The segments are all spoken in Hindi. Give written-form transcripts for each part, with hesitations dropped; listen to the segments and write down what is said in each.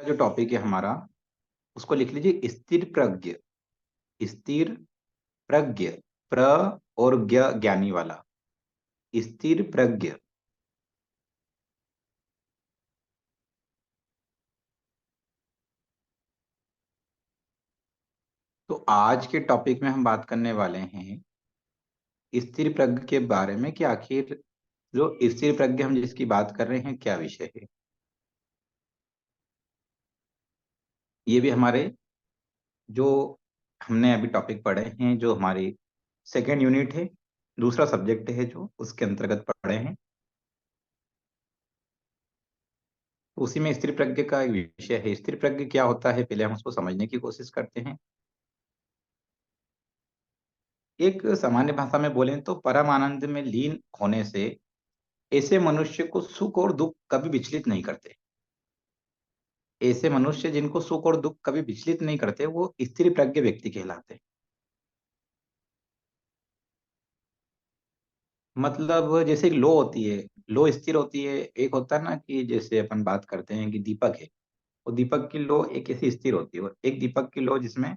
का जो टॉपिक है हमारा, उसको लिख लीजिए स्थिर प्रज्ञ। स्थिर प्रज्ञ, प्र और ज्ञानी वाला, स्थिर प्रज्ञ। तो आज के टॉपिक में हम बात करने वाले हैं स्थिर प्रज्ञ के बारे में कि आखिर जो स्थिर प्रज्ञ हम जिसकी बात कर रहे हैं क्या विषय है। ये भी हमारे जो हमने अभी टॉपिक पढ़े हैं, जो हमारी सेकेंड यूनिट है, दूसरा सब्जेक्ट है जो उसके अंतर्गत पढ़े हैं, उसी में स्थिर प्रज्ञ का एक विषय है। स्थिर प्रज्ञ क्या होता है, पहले हम उसको समझने की कोशिश करते हैं। एक सामान्य भाषा में बोलें तो परम आनंद में लीन होने से ऐसे मनुष्य को सुख और दुख कभी विचलित नहीं करते। ऐसे मनुष्य जिनको सुख और दुख कभी विचलित नहीं करते, वो स्थिर प्रज्ञ व्यक्ति कहलाते हैं। मतलब जैसे लो होती है, लो स्थिर होती है। एक होता है ना कि जैसे अपन बात करते हैं कि दीपक है, वो दीपक की लो एक ऐसी स्थिर होती है, और एक दीपक की लो जिसमें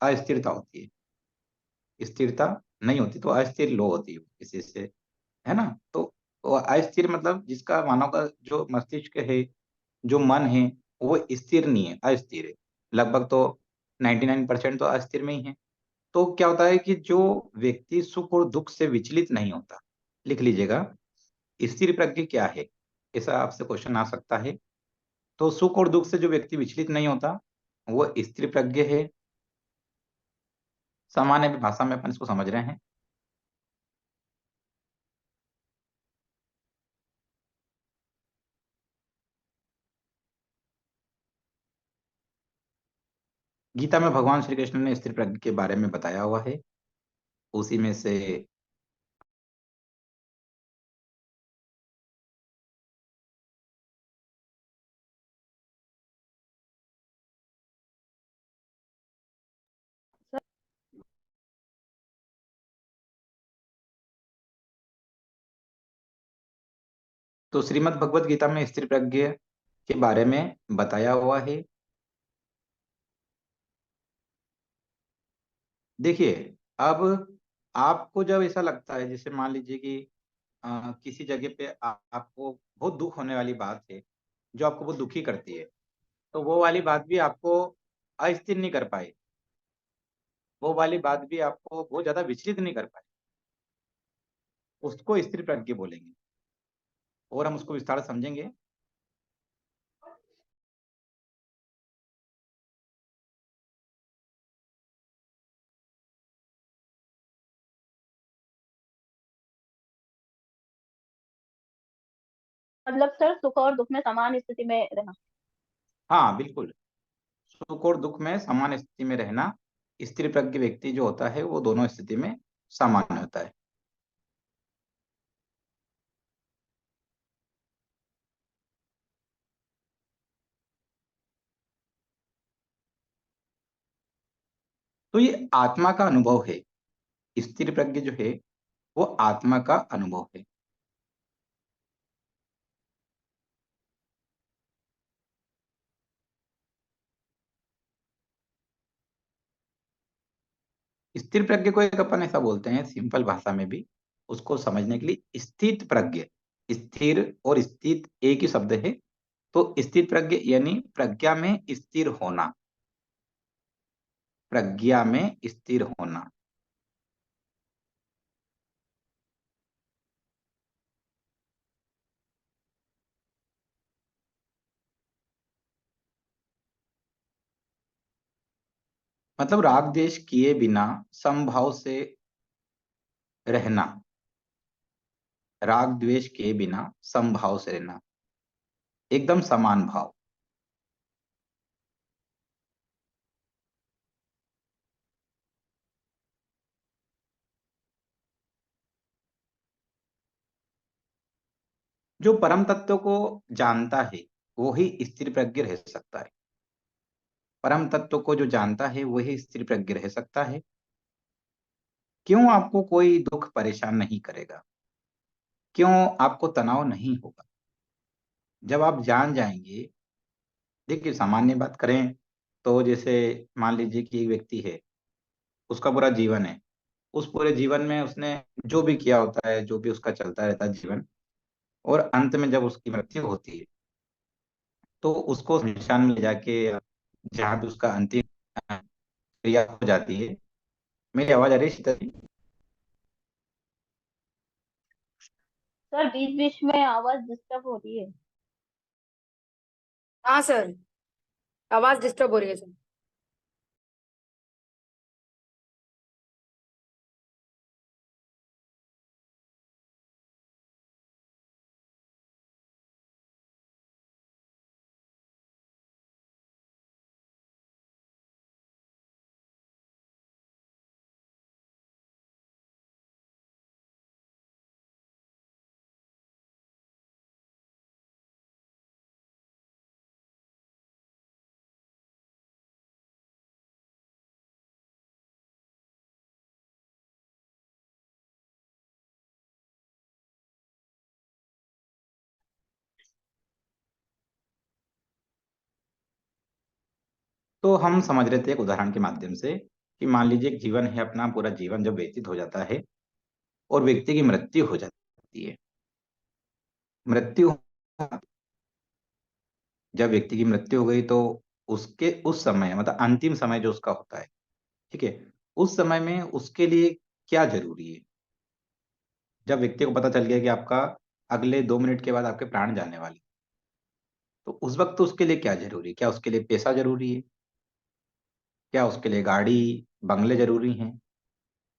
अस्थिरता होती है। स्थिरता नहीं होती तो अस्थिर लो होती है किसी से, है ना। तो वो अस्थिर मतलब जिसका मानव का जो मस्तिष्क है, जो मन है, वो स्थिर नहीं है, अस्थिर है। लगभग तो 99% तो अस्थिर में ही है। तो क्या होता है कि जो व्यक्ति सुख और दुख से विचलित नहीं होता, लिख लीजिएगा, स्थिर प्रज्ञ क्या है, ऐसा आपसे क्वेश्चन आ सकता है। तो सुख और दुख से जो व्यक्ति विचलित नहीं होता, वो स्थिर प्रज्ञ है। सामान्य भाषा में अपन इसको समझ रहे हैं। गीता में भगवान श्री कृष्ण ने स्थिर प्रज्ञ के बारे में बताया हुआ है, उसी में से। तो श्रीमद् भगवत गीता में स्थिर प्रज्ञ के बारे में बताया हुआ है। देखिए, अब आपको जब ऐसा लगता है, जैसे मान लीजिए कि किसी जगह पे आपको बहुत दुख होने वाली बात है, जो आपको बहुत दुखी करती है, तो वो वाली बात भी आपको अस्थिर नहीं कर पाए, वो वाली बात भी आपको बहुत ज्यादा विचलित नहीं कर पाए, उसको स्थिर प्रज्ञ बोलेंगे। और हम उसको विस्तार से समझेंगे। मतलब सर सुख और दुख में समान स्थिति में रहना। हाँ बिल्कुल, सुख और दुख में समान स्थिति में रहना। स्थिर प्रज्ञ व्यक्ति जो होता है वो दोनों स्थिति में सामान्य होता है। तो ये आत्मा का अनुभव है। स्थिर प्रज्ञ जो है वो आत्मा का अनुभव है। स्थिर प्रज्ञ को एक अपन ऐसा बोलते हैं सिंपल भाषा में भी, उसको समझने के लिए, स्थित प्रज्ञ। स्थिर और स्थित एक ही शब्द है। तो स्थित प्रज्ञ यानी प्रज्ञा में स्थिर होना, प्रज्ञा में स्थिर होना। मतलब राग द्वेष किए बिना समभाव से रहना। राग द्वेष किए बिना समभाव से रहना, एकदम समान भाव। जो परम तत्व को जानता है वो ही स्थिर प्रज्ञ रह सकता है। परम तत्व को जो जानता है वही स्थिर प्रज्ञ रह सकता है। क्यों आपको कोई दुख परेशान नहीं करेगा, क्यों आपको तनाव नहीं होगा, जब आप जान जाएंगे। देखिए, सामान्य बात करें तो जैसे मान लीजिए कि एक व्यक्ति है, उसका पूरा जीवन है। उस पूरे जीवन में उसने जो भी किया होता है, जो भी उसका चलता रहता है जीवन, और अंत में जब उसकी मृत्यु होती है तो उसको शमशान में ले जाके जहाँ भी उसका अंतिम क्रिया हो जाती है। मेरी आवाज आ रही है शीतल जी? सर बीच बीच में आवाज डिस्टर्ब हो रही है। हाँ सर, आवाज डिस्टर्ब हो रही है सर। तो हम समझ रहे थे एक उदाहरण के माध्यम से कि मान लीजिए एक जीवन है, अपना पूरा जीवन जब व्यतीत हो जाता है और व्यक्ति की मृत्यु हो जाती है। मृत्यु, जब व्यक्ति की मृत्यु हो गई तो उसके उस समय मतलब अंतिम समय जो उसका होता है, ठीक है, उस समय में उसके लिए क्या जरूरी है? जब व्यक्ति को पता चल गया कि आपका अगले 2 मिनट के बाद आपके प्राण जाने वाले, तो उस वक्त तो उसके लिए क्या जरूरी है? क्या उसके लिए पैसा जरूरी है? क्या उसके लिए गाड़ी बंगले जरूरी हैं?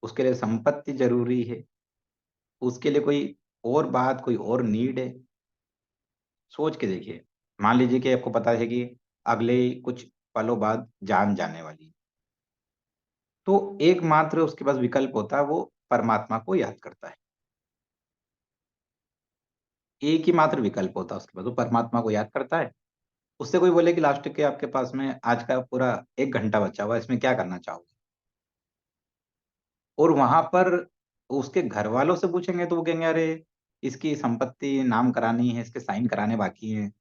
उसके लिए संपत्ति जरूरी है? उसके लिए कोई और बात, कोई और नीड है? सोच के देखिए। मान लीजिए कि आपको पता है कि अगले कुछ पलों बाद जान जाने वाली है, तो एकमात्र उसके पास विकल्प होता है, वो परमात्मा को याद करता है। एक ही मात्र विकल्प होता है उसके पास, वो परमात्मा को याद करता है। उससे कोई बोले कि लास्ट के आपके पास में आज का पूरा 1 घंटा बचा हुआ है, इसमें क्या करना चाहोगे? और वहां पर उसके घर वालों से पूछेंगे तो वो कहेंगे, अरे इसकी संपत्ति नाम करानी है, इसके साइन कराने बाकी हैं,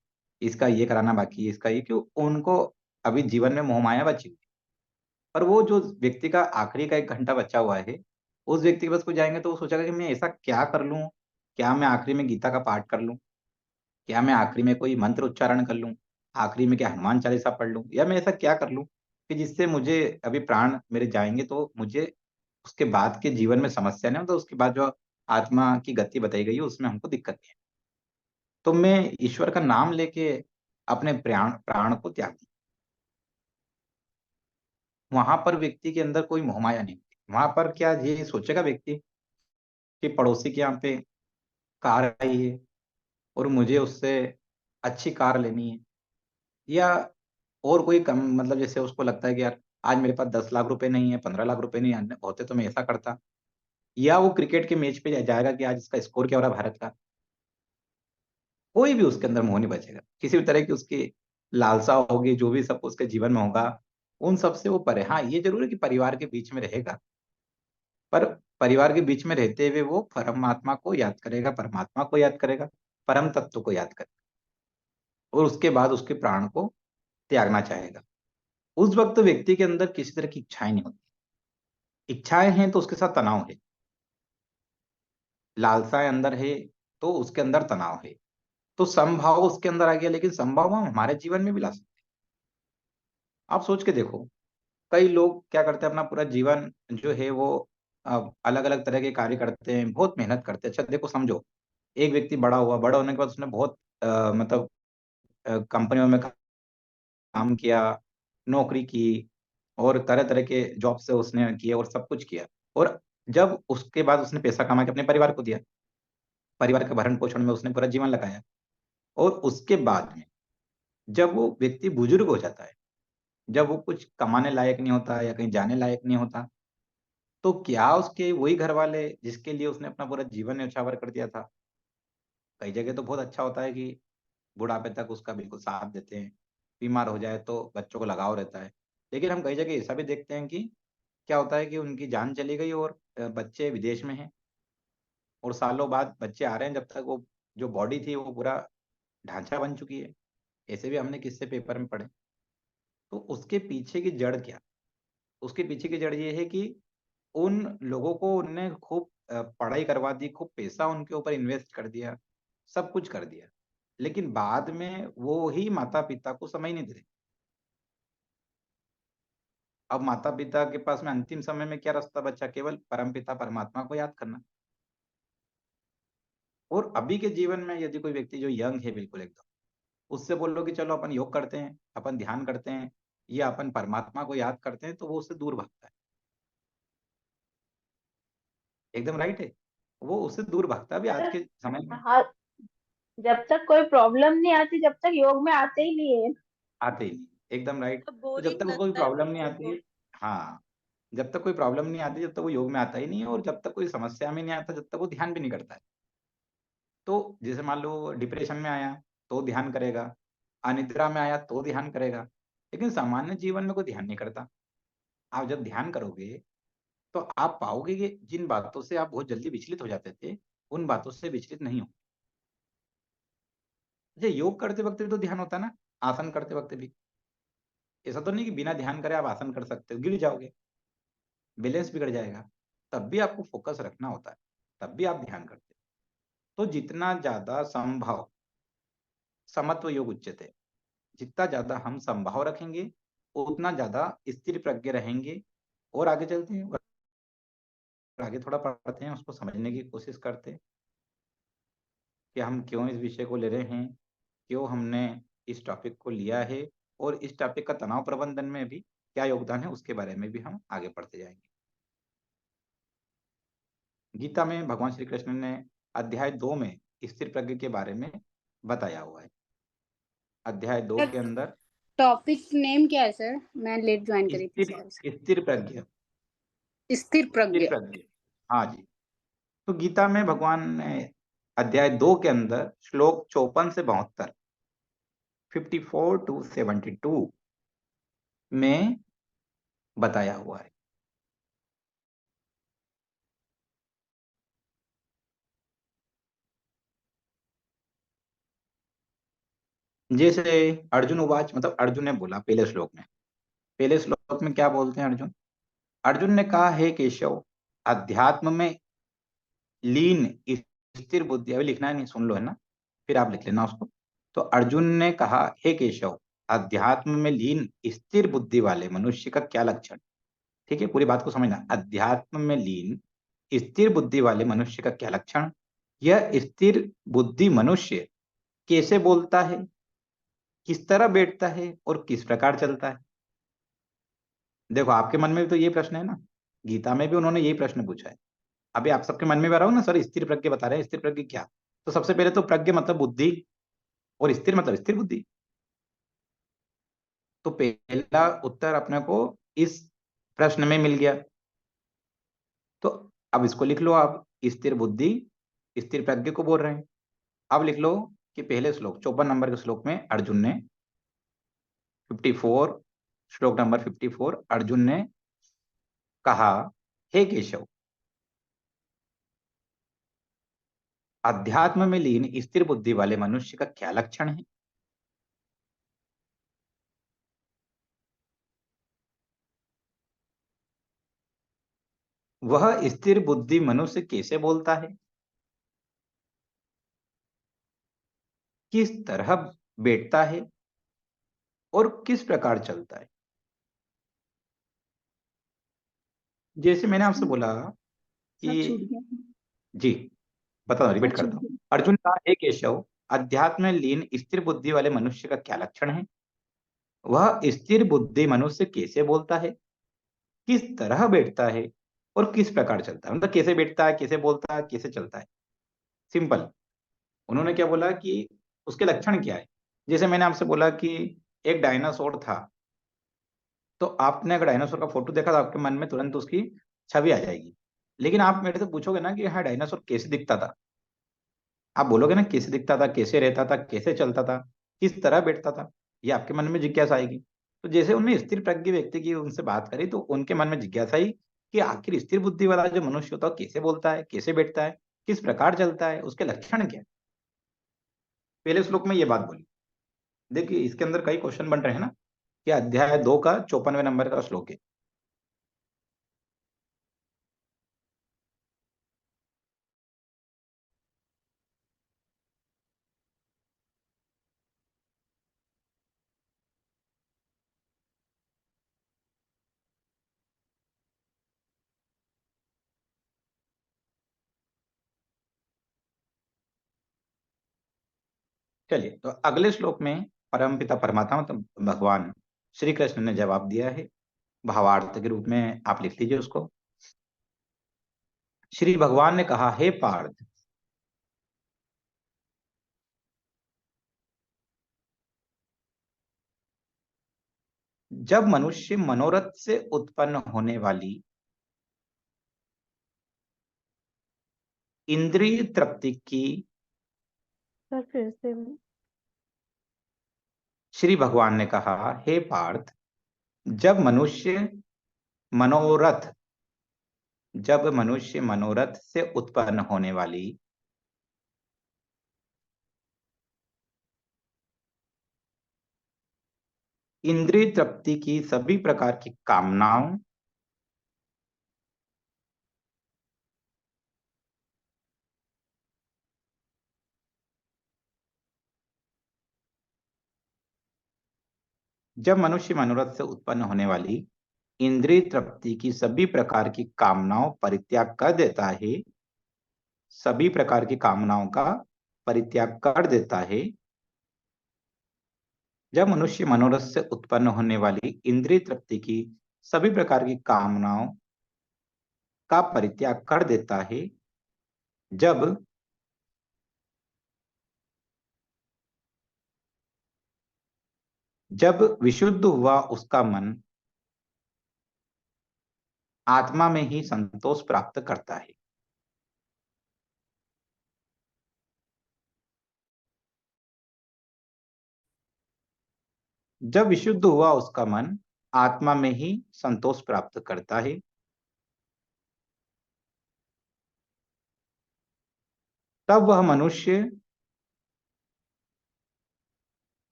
इसका ये कराना बाकी है, इसका ये क्यों। उनको अभी जीवन में मोहमाया बची हुई है। पर वो जो व्यक्ति का आखिरी का 1 घंटा बचा हुआ है, उस व्यक्ति के पास को जाएंगे तो वो सोचेगा कि मैं ऐसा क्या कर लूं, क्या मैं आखिरी में गीता का पाठ कर लूं, क्या मैं आखिरी में कोई मंत्र उच्चारण कर लूं, आखिरी में क्या हनुमान चालीसा पढ़ लूं, या मैं ऐसा क्या कर लूं कि जिससे मुझे अभी प्राण मेरे जाएंगे तो मुझे उसके बाद के जीवन में समस्या नहीं हो, तो उसके बाद जो आत्मा की गति बताई गई है उसमें हमको दिक्कत नहीं है। तो मैं ईश्वर का नाम लेके अपने प्राण प्राण को त्याग दूं। वहां पर व्यक्ति के अंदर कोई मोहमाया नहीं होती। वहां पर क्या ये सोचेगा व्यक्ति कि पड़ोसी के यहाँ पे कार आई है और मुझे उससे अच्छी कार लेनी है, या और कोई कम मतलब जैसे उसको लगता है कि यार आज मेरे पास 10 लाख रुपए नहीं है, 15 लाख रुपए नहीं है, होते तो मैं ऐसा करता। या वो क्रिकेट के मैच पे जाएगा कि आज इसका स्कोर क्या हो रहा है भारत का। कोई भी उसके अंदर मोह नहीं बचेगा, किसी भी तरह की उसकी लालसा होगी, जो भी सब उसके जीवन में होगा उन सब से वो परे। हाँ, ये जरूर है कि परिवार के बीच में रहेगा, पर परिवार के बीच में रहते हुए वो परमात्मा को याद करेगा, परमात्मा को याद करेगा, परम तत्व को याद करेगा, और उसके बाद उसके प्राण को त्यागना चाहेगा। उस वक्त व्यक्ति के अंदर किसी तरह की इच्छाएं नहीं होती। इच्छाएं हैं तो उसके साथ तनाव है, लालसाएं अंदर है तो उसके अंदर तनाव है। तो समभाव उसके अंदर आ गया, लेकिन समभाव हम हमारे जीवन में भी ला सकते हैं। आप सोच के देखो, कई लोग क्या करते हैं, अपना पूरा जीवन जो है वो अलग अलग तरह के कार्य करते हैं, बहुत मेहनत करते हैं। अच्छा देखो, समझो एक व्यक्ति बड़ा हुआ, बड़ा होने के बाद उसने बहुत मतलब कंपनियों में काम किया, नौकरी की, और तरह तरह के जॉब से उसने किए और सब कुछ किया। और जब उसके बाद उसने पैसा कमा के अपने परिवार को दिया, परिवार के भरण पोषण में उसने पूरा जीवन लगाया, और उसके बाद में जब वो व्यक्ति बुजुर्ग हो जाता है, जब वो कुछ कमाने लायक नहीं होता या कहीं जाने लायक नहीं होता, तो क्या उसके वही घर वाले जिसके लिए उसने अपना पूरा जीवन न्यौछावर कर दिया था, कई जगह तो बहुत अच्छा होता है कि बुढ़ापे तक उसका बिल्कुल साथ देते हैं, बीमार हो जाए तो बच्चों को लगाव रहता है। लेकिन हम कई जगह ऐसा भी देखते हैं कि क्या होता है कि उनकी जान चली गई और बच्चे विदेश में हैं, और सालों बाद बच्चे आ रहे हैं, जब तक वो जो बॉडी थी वो पूरा ढांचा बन चुकी है। ऐसे भी हमने किससे पेपर में पढ़े। तो उसके पीछे की जड़ क्या? उसके पीछे की जड़ ये है कि उन लोगों को उनने खूब पढ़ाई करवा दी, खूब पैसा उनके ऊपर इन्वेस्ट कर दिया, सब कुछ कर दिया, लेकिन बाद में वो ही माता पिता को समय नहीं दे रहे। अब माता पिता के पास में अंतिम समय में क्या रास्ता बचा? केवल परमपिता परमात्मा को याद करना। और अभी के जीवन में यदि कोई व्यक्ति जो यंग है बिल्कुल एकदम, उससे बोल लो कि चलो अपन योग करते हैं, अपन ध्यान करते हैं, या अपन परमात्मा को याद करते हैं, तो वो उससे दूर भागता है। एकदम राइट है, वो उससे दूर भागता है अभी आज सर, के समय में। हाँ, जब तक कोई प्रॉब्लम नहीं आती जब तक योग में आते ही नहीं है। आते ही नहीं, एकदम राइट। तो तो जब बोरिंग तक उसको कोई लगता है प्रॉब्लम नहीं बच्चों को। आती, हाँ, जब तक कोई प्रॉब्लम नहीं आती, जब तक वो योग में आता ही नहीं है, और जब तक कोई समस्या में नहीं आता, जब तक वो ध्यान भी नहीं करता है। तो जैसे मान लो डिप्रेशन में आया तो ध्यान करेगा, अनिद्रा में आया तो ध्यान करेगा, लेकिन सामान्य जीवन में कोई ध्यान नहीं करता। आप जब ध्यान करोगे तो आप पाओगे कि जिन बातों से आप बहुत जल्दी विचलित हो जाते थे, उन बातों से विचलित नहीं हो। अच्छा, योग करते वक्त भी तो ध्यान होता है ना, आसन करते वक्त भी। ऐसा तो नहीं कि बिना ध्यान करे आप आसन कर सकते हो, गिर जाओगे, बैलेंस बिगड़ जाएगा। तब भी आपको फोकस रखना होता है, तब भी आप ध्यान करते हो। तो जितना ज्यादा संभव, समत्व योग उच्चते, जितना ज्यादा हम संभाव रखेंगे उतना ज्यादा स्थिर प्रज्ञ रहेंगे। और आगे चलते हैं, और आगे थोड़ा पढ़ते हैं, उसको समझने की कोशिश करते हैं कि हम क्यों इस विषय को ले रहे हैं, क्यों हमने इस टॉपिक को लिया है, और इस टॉपिक का तनाव प्रबंधन में भी क्या योगदान है, उसके बारे में भी हम आगे पढ़ते जाएंगे। गीता में भगवान श्री कृष्ण ने अध्याय 2 में स्थिर प्रज्ञ के बारे में बताया हुआ है। अध्याय 2 के अंदर टॉपिक नेम क्या है सर? मैं लेट ज्वाइन करी थी स्थिर सर। स्थिर प्रज्ञ, स्थिर स्थिर प्रज्ञ। प्रज्ञ, हाँ जी। तो गीता में भगवान ने अध्याय 2 के अंदर श्लोक 54 से 72, 54 टू 72 में बताया हुआ है। जैसे अर्जुन उवाच, मतलब अर्जुन ने बोला पहले श्लोक में, पहले श्लोक में क्या बोलते हैं अर्जुन? अर्जुन ने कहा, हे केशव, अध्यात्म में लीन स्थिर बुद्धि, अभी लिखना है नहीं, सुन लो है ना, फिर आप लिख लेना उसको। तो अर्जुन ने कहा, हे केशव, अध्यात्म में लीन स्थिर बुद्धि वाले मनुष्य का क्या लक्षण? ठीक है, पूरी बात को समझना। अध्यात्म में लीन स्थिर बुद्धि वाले मनुष्य का क्या लक्षण? यह स्थिर बुद्धि मनुष्य कैसे बोलता है, किस तरह बैठता है, और किस प्रकार चलता है? देखो, आपके मन में भी तो ये प्रश्न है ना, गीता में भी उन्होंने यही प्रश्न पूछा है। अभी आप सबके मन में भी आ रहा हो ना, सर स्थिर प्रज्ञ बता रहे हैं, स्थिर प्रज्ञ क्या? तो सबसे पहले तो प्रज्ञ मतलब बुद्धि, और स्थिर मतलब स्थिर बुद्धि। तो पहला उत्तर अपने को इस प्रश्न में मिल गया। तो अब इसको लिख लो आप, स्थिर बुद्धि स्थिर प्रज्ञ को बोल रहे हैं। अब लिख लो कि पहले श्लोक 54 नंबर के श्लोक में अर्जुन ने 54, श्लोक नंबर 54, अर्जुन ने कहा, हे केशव, अध्यात्म में लीन स्थिर बुद्धि वाले मनुष्य का क्या लक्षण है? वह स्थिर बुद्धि मनुष्य कैसे बोलता है, किस तरह बैठता है, और किस प्रकार चलता है? जैसे मैंने आपसे बोला सर छूट कि, गया। जी बता दो, सर रिपीट छूट करता हूँ। गया। अर्जुन का, हे केशव, अध्यात्म में लीन स्थिर बुद्धि वाले मनुष्य का क्या लक्षण है? वह स्थिर बुद्धि मनुष्य कैसे बोलता है, किस तरह बैठता है, और किस प्रकार चलता है? मतलब कैसे बैठता है, कैसे बोलता है, कैसे चलता है। सिंपल। उन्होंने क्या बोला कि उसके लक्षण क्या है। जैसे मैंने आपसे बोला कि एक डायनासोर था, तो आपने अगर डायनासोर का फोटो देखा तो आपके मन में तुरंत उसकी छवि आ जाएगी। लेकिन आप मेरे से पूछोगे ना कि हाँ डायनासोर कैसे दिखता था, आप बोलोगे ना कैसे दिखता था, कैसे रहता था, कैसे चलता था, किस तरह बैठता था, ये आपके मन में जिज्ञासा आएगी। तो जैसे उन्हें स्थिर प्रज्ञ व्यक्ति की उनसे बात करी, तो उनके मन में जिज्ञासा आई कि आखिर स्थिर बुद्धि वाला जो मनुष्य होता है कैसे बोलता है, कैसे बैठता है, किस प्रकार चलता है, उसके लक्षण क्या है। पहले श्लोक में ये बात बोली। देखिए इसके अंदर कई क्वेश्चन बन रहे हैं ना, कि अध्याय 2 का 54वें नंबर का श्लोक है। चलिए, तो अगले श्लोक में परमपिता परमात्मा मतलब भगवान श्री कृष्ण ने जवाब दिया है, भावार्थ के रूप में आप लिख लीजिए उसको। श्री भगवान ने कहा, हे पार्थ, जब मनुष्य मनोरथ से उत्पन्न होने वाली इंद्रिय तृप्ति की, सर फिर से श्री भगवान ने कहा, हे पार्थ, जब मनुष्य मनोरथ जब मनुष्य मनोरथ से उत्पन्न होने वाली इंद्रिय तृप्ति की सभी प्रकार की कामनाओं, जब मनुष्य मनोरथ से उत्पन्न होने वाली इंद्रिय तृप्ति की सभी प्रकार की कामनाओं परित्याग कर देता है, सभी प्रकार की कामनाओं का परित्याग कर देता है, जब मनुष्य मनोरथ से उत्पन्न होने वाली इंद्रिय तृप्ति की सभी प्रकार की कामनाओं का परित्याग कर देता है, जब जब विशुद्ध हुआ उसका मन आत्मा में ही संतोष प्राप्त करता है। जब विशुद्ध हुआ उसका मन आत्मा में ही संतोष प्राप्त करता है, तब वह मनुष्य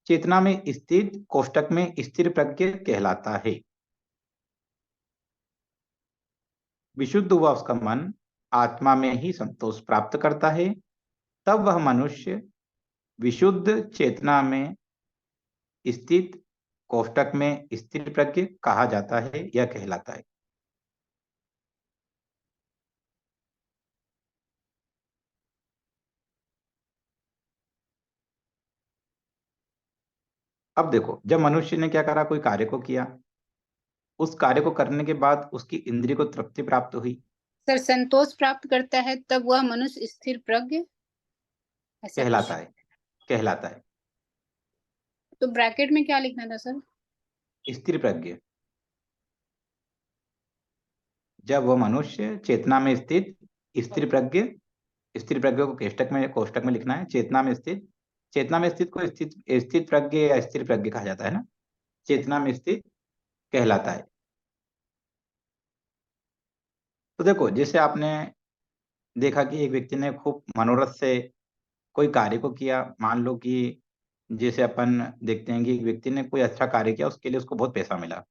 चेतना में स्थित कोष्टक में स्थिर प्रज्ञ कहलाता है। विशुद्ध हुआ उसका मन आत्मा में ही संतोष प्राप्त करता है, तब वह मनुष्य विशुद्ध चेतना में स्थित कोष्टक में स्थिर प्रज्ञ कहा जाता है या कहलाता है। अब देखो, जब मनुष्य ने क्या करा, कोई कार्य को किया, उस कार्य को करने के बाद उसकी इंद्रिय को तृप्ति प्राप्त हुई, सर संतोष प्राप्त करता है तब वह मनुष्य स्थिर प्रज्ञ, ऐसा कुछ। कहलाता है, कहलाता है तो ब्रैकेट में क्या लिखना था सर? स्थिर प्रज्ञ। जब वह मनुष्य चेतना में स्थित स्थिर प्रज्ञ, स्थिर प्रज्ञ को कोष्टक में लिखना है, चेतना में स्थित, चेतना में स्थित को स्थित स्थित प्रज्ञ या स्थिर प्रज्ञ कहा जाता है ना, चेतना में स्थित कहलाता है। तो देखो, जैसे आपने देखा कि एक व्यक्ति ने खूब मनोरथ से कोई कार्य को किया, मान लो कि जैसे अपन देखते हैं कि एक व्यक्ति ने कोई अच्छा कार्य किया, उसके लिए उसको बहुत पैसा मिला,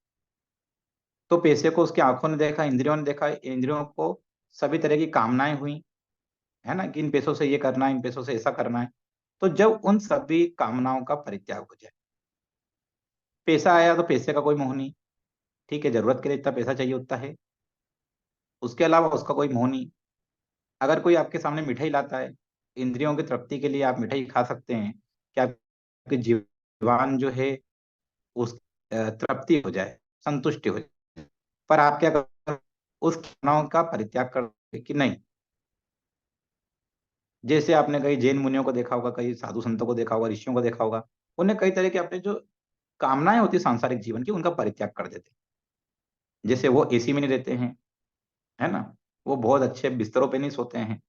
तो पैसे को उसकी आंखों ने देखा, इंद्रियों ने देखा, इंद्रियों को सभी तरह की कामनाएं हुई, है ना, कि इन पैसों से ये करना है, इन पैसों से ऐसा करना है। तो जब उन सभी कामनाओं का परित्याग हो जाए, पैसा आया तो पैसे का कोई मोह नहीं, ठीक है, जरूरत के लिए इतना पैसा चाहिए उतना है, उसके अलावा उसका कोई मोह नहीं। अगर कोई आपके सामने मिठाई लाता है, इंद्रियों की तृप्ति के लिए आप मिठाई खा सकते हैं कि आपके जीवन जो है उस तृप्ति हो जाए, संतुष्टि हो जाए, पर आप क्या कर, उस कामनाओं का परित्याग कर कि नहीं। जैसे आपने कई जैन मुनियों को देखा होगा, कई साधु संतों को देखा होगा, ऋषियों को देखा होगा, उन्हें कई तरह के अपने जो कामनाएं होती सांसारिक जीवन की, उनका परित्याग कर देते। जैसे वो एसी में नहीं रहते हैं, है ना, वो बहुत अच्छे बिस्तरों पे नहीं सोते हैं,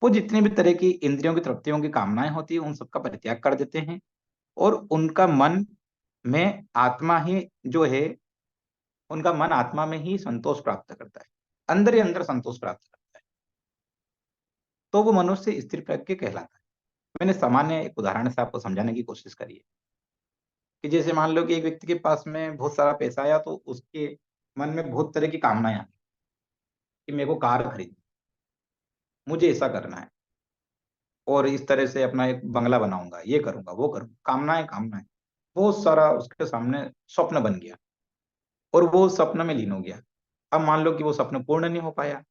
वो जितनी भी तरह की इंद्रियों की तृप्तियों की कामनाएं होती है उन सबका परित्याग कर देते हैं, और उनका मन में आत्मा ही जो है, उनका मन आत्मा में ही संतोष प्राप्त करता है, अंदर ही अंदर संतोष प्राप्त करता है, तो वो मनुष्य स्थिर प्रज्ञ कहलाता है। मैंने सामान्य एक उदाहरण से आपको समझाने की कोशिश करी है कि जैसे मान लो कि एक व्यक्ति के पास में बहुत सारा पैसा आया तो उसके मन में बहुत तरह की कामनाएं आई कि मेरे को कार खरीदनी, मुझे ऐसा करना है और इस तरह से अपना एक बंगला बनाऊंगा, ये करूंगा वो करूंगा, कामनाएं कामनाएं, बहुत सारा उसके सामने स्वप्न बन गया और वो स्वप्न में लीन हो गया। अब मान लो कि वो स्वप्न पूर्ण नहीं हो पाया,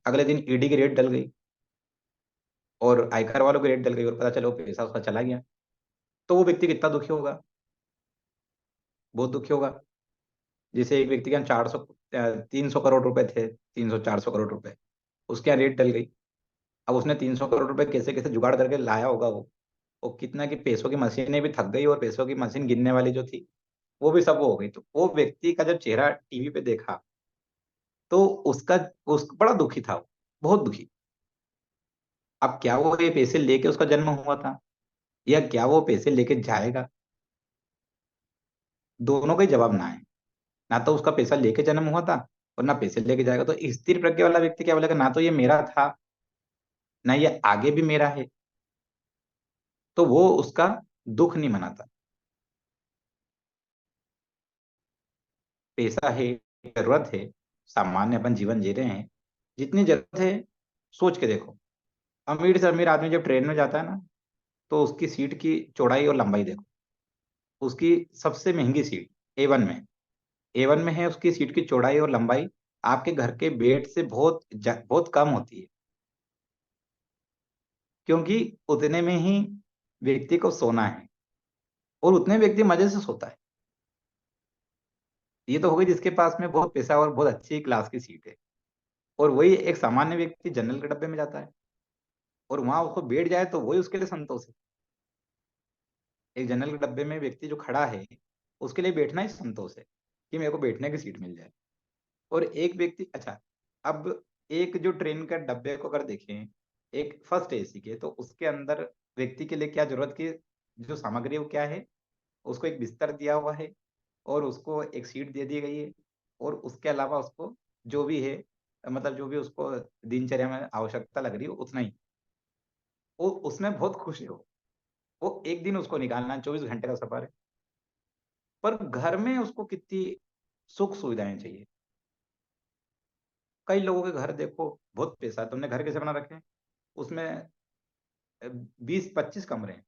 अगले दिन ईडी की रेड डल गई और आयकर वालों की रेड डल गई और पता चला वो पैसा उसका चला गया, तो वो व्यक्ति कितना दुखी होगा? बहुत दुखी होगा। जैसे एक व्यक्ति के यहाँ 300 करोड़ रुपए थे, 300 400 करोड़ रुपए, उसके यहाँ रेट डल गई। अब उसने 300 करोड़ रुपए कैसे कैसे जुगाड़ करके लाया होगा वो कितना कि पैसों की मशीनें भी थक गई और पैसों की मशीन गिनने वाली जो थी वो भी सब वो हो गई। तो वो व्यक्ति का जब चेहरा टीवी पे देखा तो उस बड़ा दुखी था वो, बहुत दुखी। अब क्या वो ये पैसे लेके उसका जन्म हुआ था या क्या वो पैसे लेके जाएगा? दोनों का ही जवाब ना है। ना तो उसका पैसा लेके जन्म हुआ था और ना पैसे लेके जाएगा। तो स्थिर प्रज्ञा वाला व्यक्ति क्या बोलेगा? ना तो ये मेरा था, ना ये आगे भी मेरा है। तो वो उसका दुख नहीं मनाता। पैसा है, जरूरत है, सामान्य अपन जीवन जी रहे हैं, जितनी जरूरत है सोच के देखो। अमीर से अमीर आदमी जब ट्रेन में जाता है ना तो उसकी सीट की चौड़ाई और लंबाई देखो। उसकी सबसे महंगी सीट ए वन में है, उसकी सीट की चौड़ाई और लंबाई आपके घर के बेड से बहुत कम होती है, क्योंकि उतने में ही व्यक्ति को सोना है और उतने व्यक्ति मजे से सोता है। ये तो हो गई जिसके पास में बहुत पैसा और बहुत अच्छी क्लास की सीट है, और वही एक सामान्य व्यक्ति जनरल के डब्बे में जाता है और वहां उसको बैठ जाए तो वही उसके लिए संतोष है। एक जनरल के डब्बे में व्यक्ति जो खड़ा है उसके लिए बैठना ही संतोष है कि मेरे को बैठने की सीट मिल जाए। और एक व्यक्ति, अच्छा, अब एक जो ट्रेन का डब्बे को अगर देखें, एक फर्स्ट एसी के, तो उसके अंदर व्यक्ति के लिए क्या जरूरत की जो सामग्री है वो क्या है? उसको एक बिस्तर दिया हुआ है और उसको एक सीट दे दी गई है और उसके अलावा उसको जो भी है, मतलब जो भी उसको दिनचर्या में आवश्यकता लग रही है उतना ही, वो उसमें बहुत खुश है। वो एक दिन उसको निकालना है, 24 घंटे का सफर है, पर घर में उसको कितनी सुख सुविधाएं चाहिए। कई लोगों के घर देखो बहुत पैसा है, तुमने घर कैसे बना रखे हैं? उसमें 20 25 कमरे हैं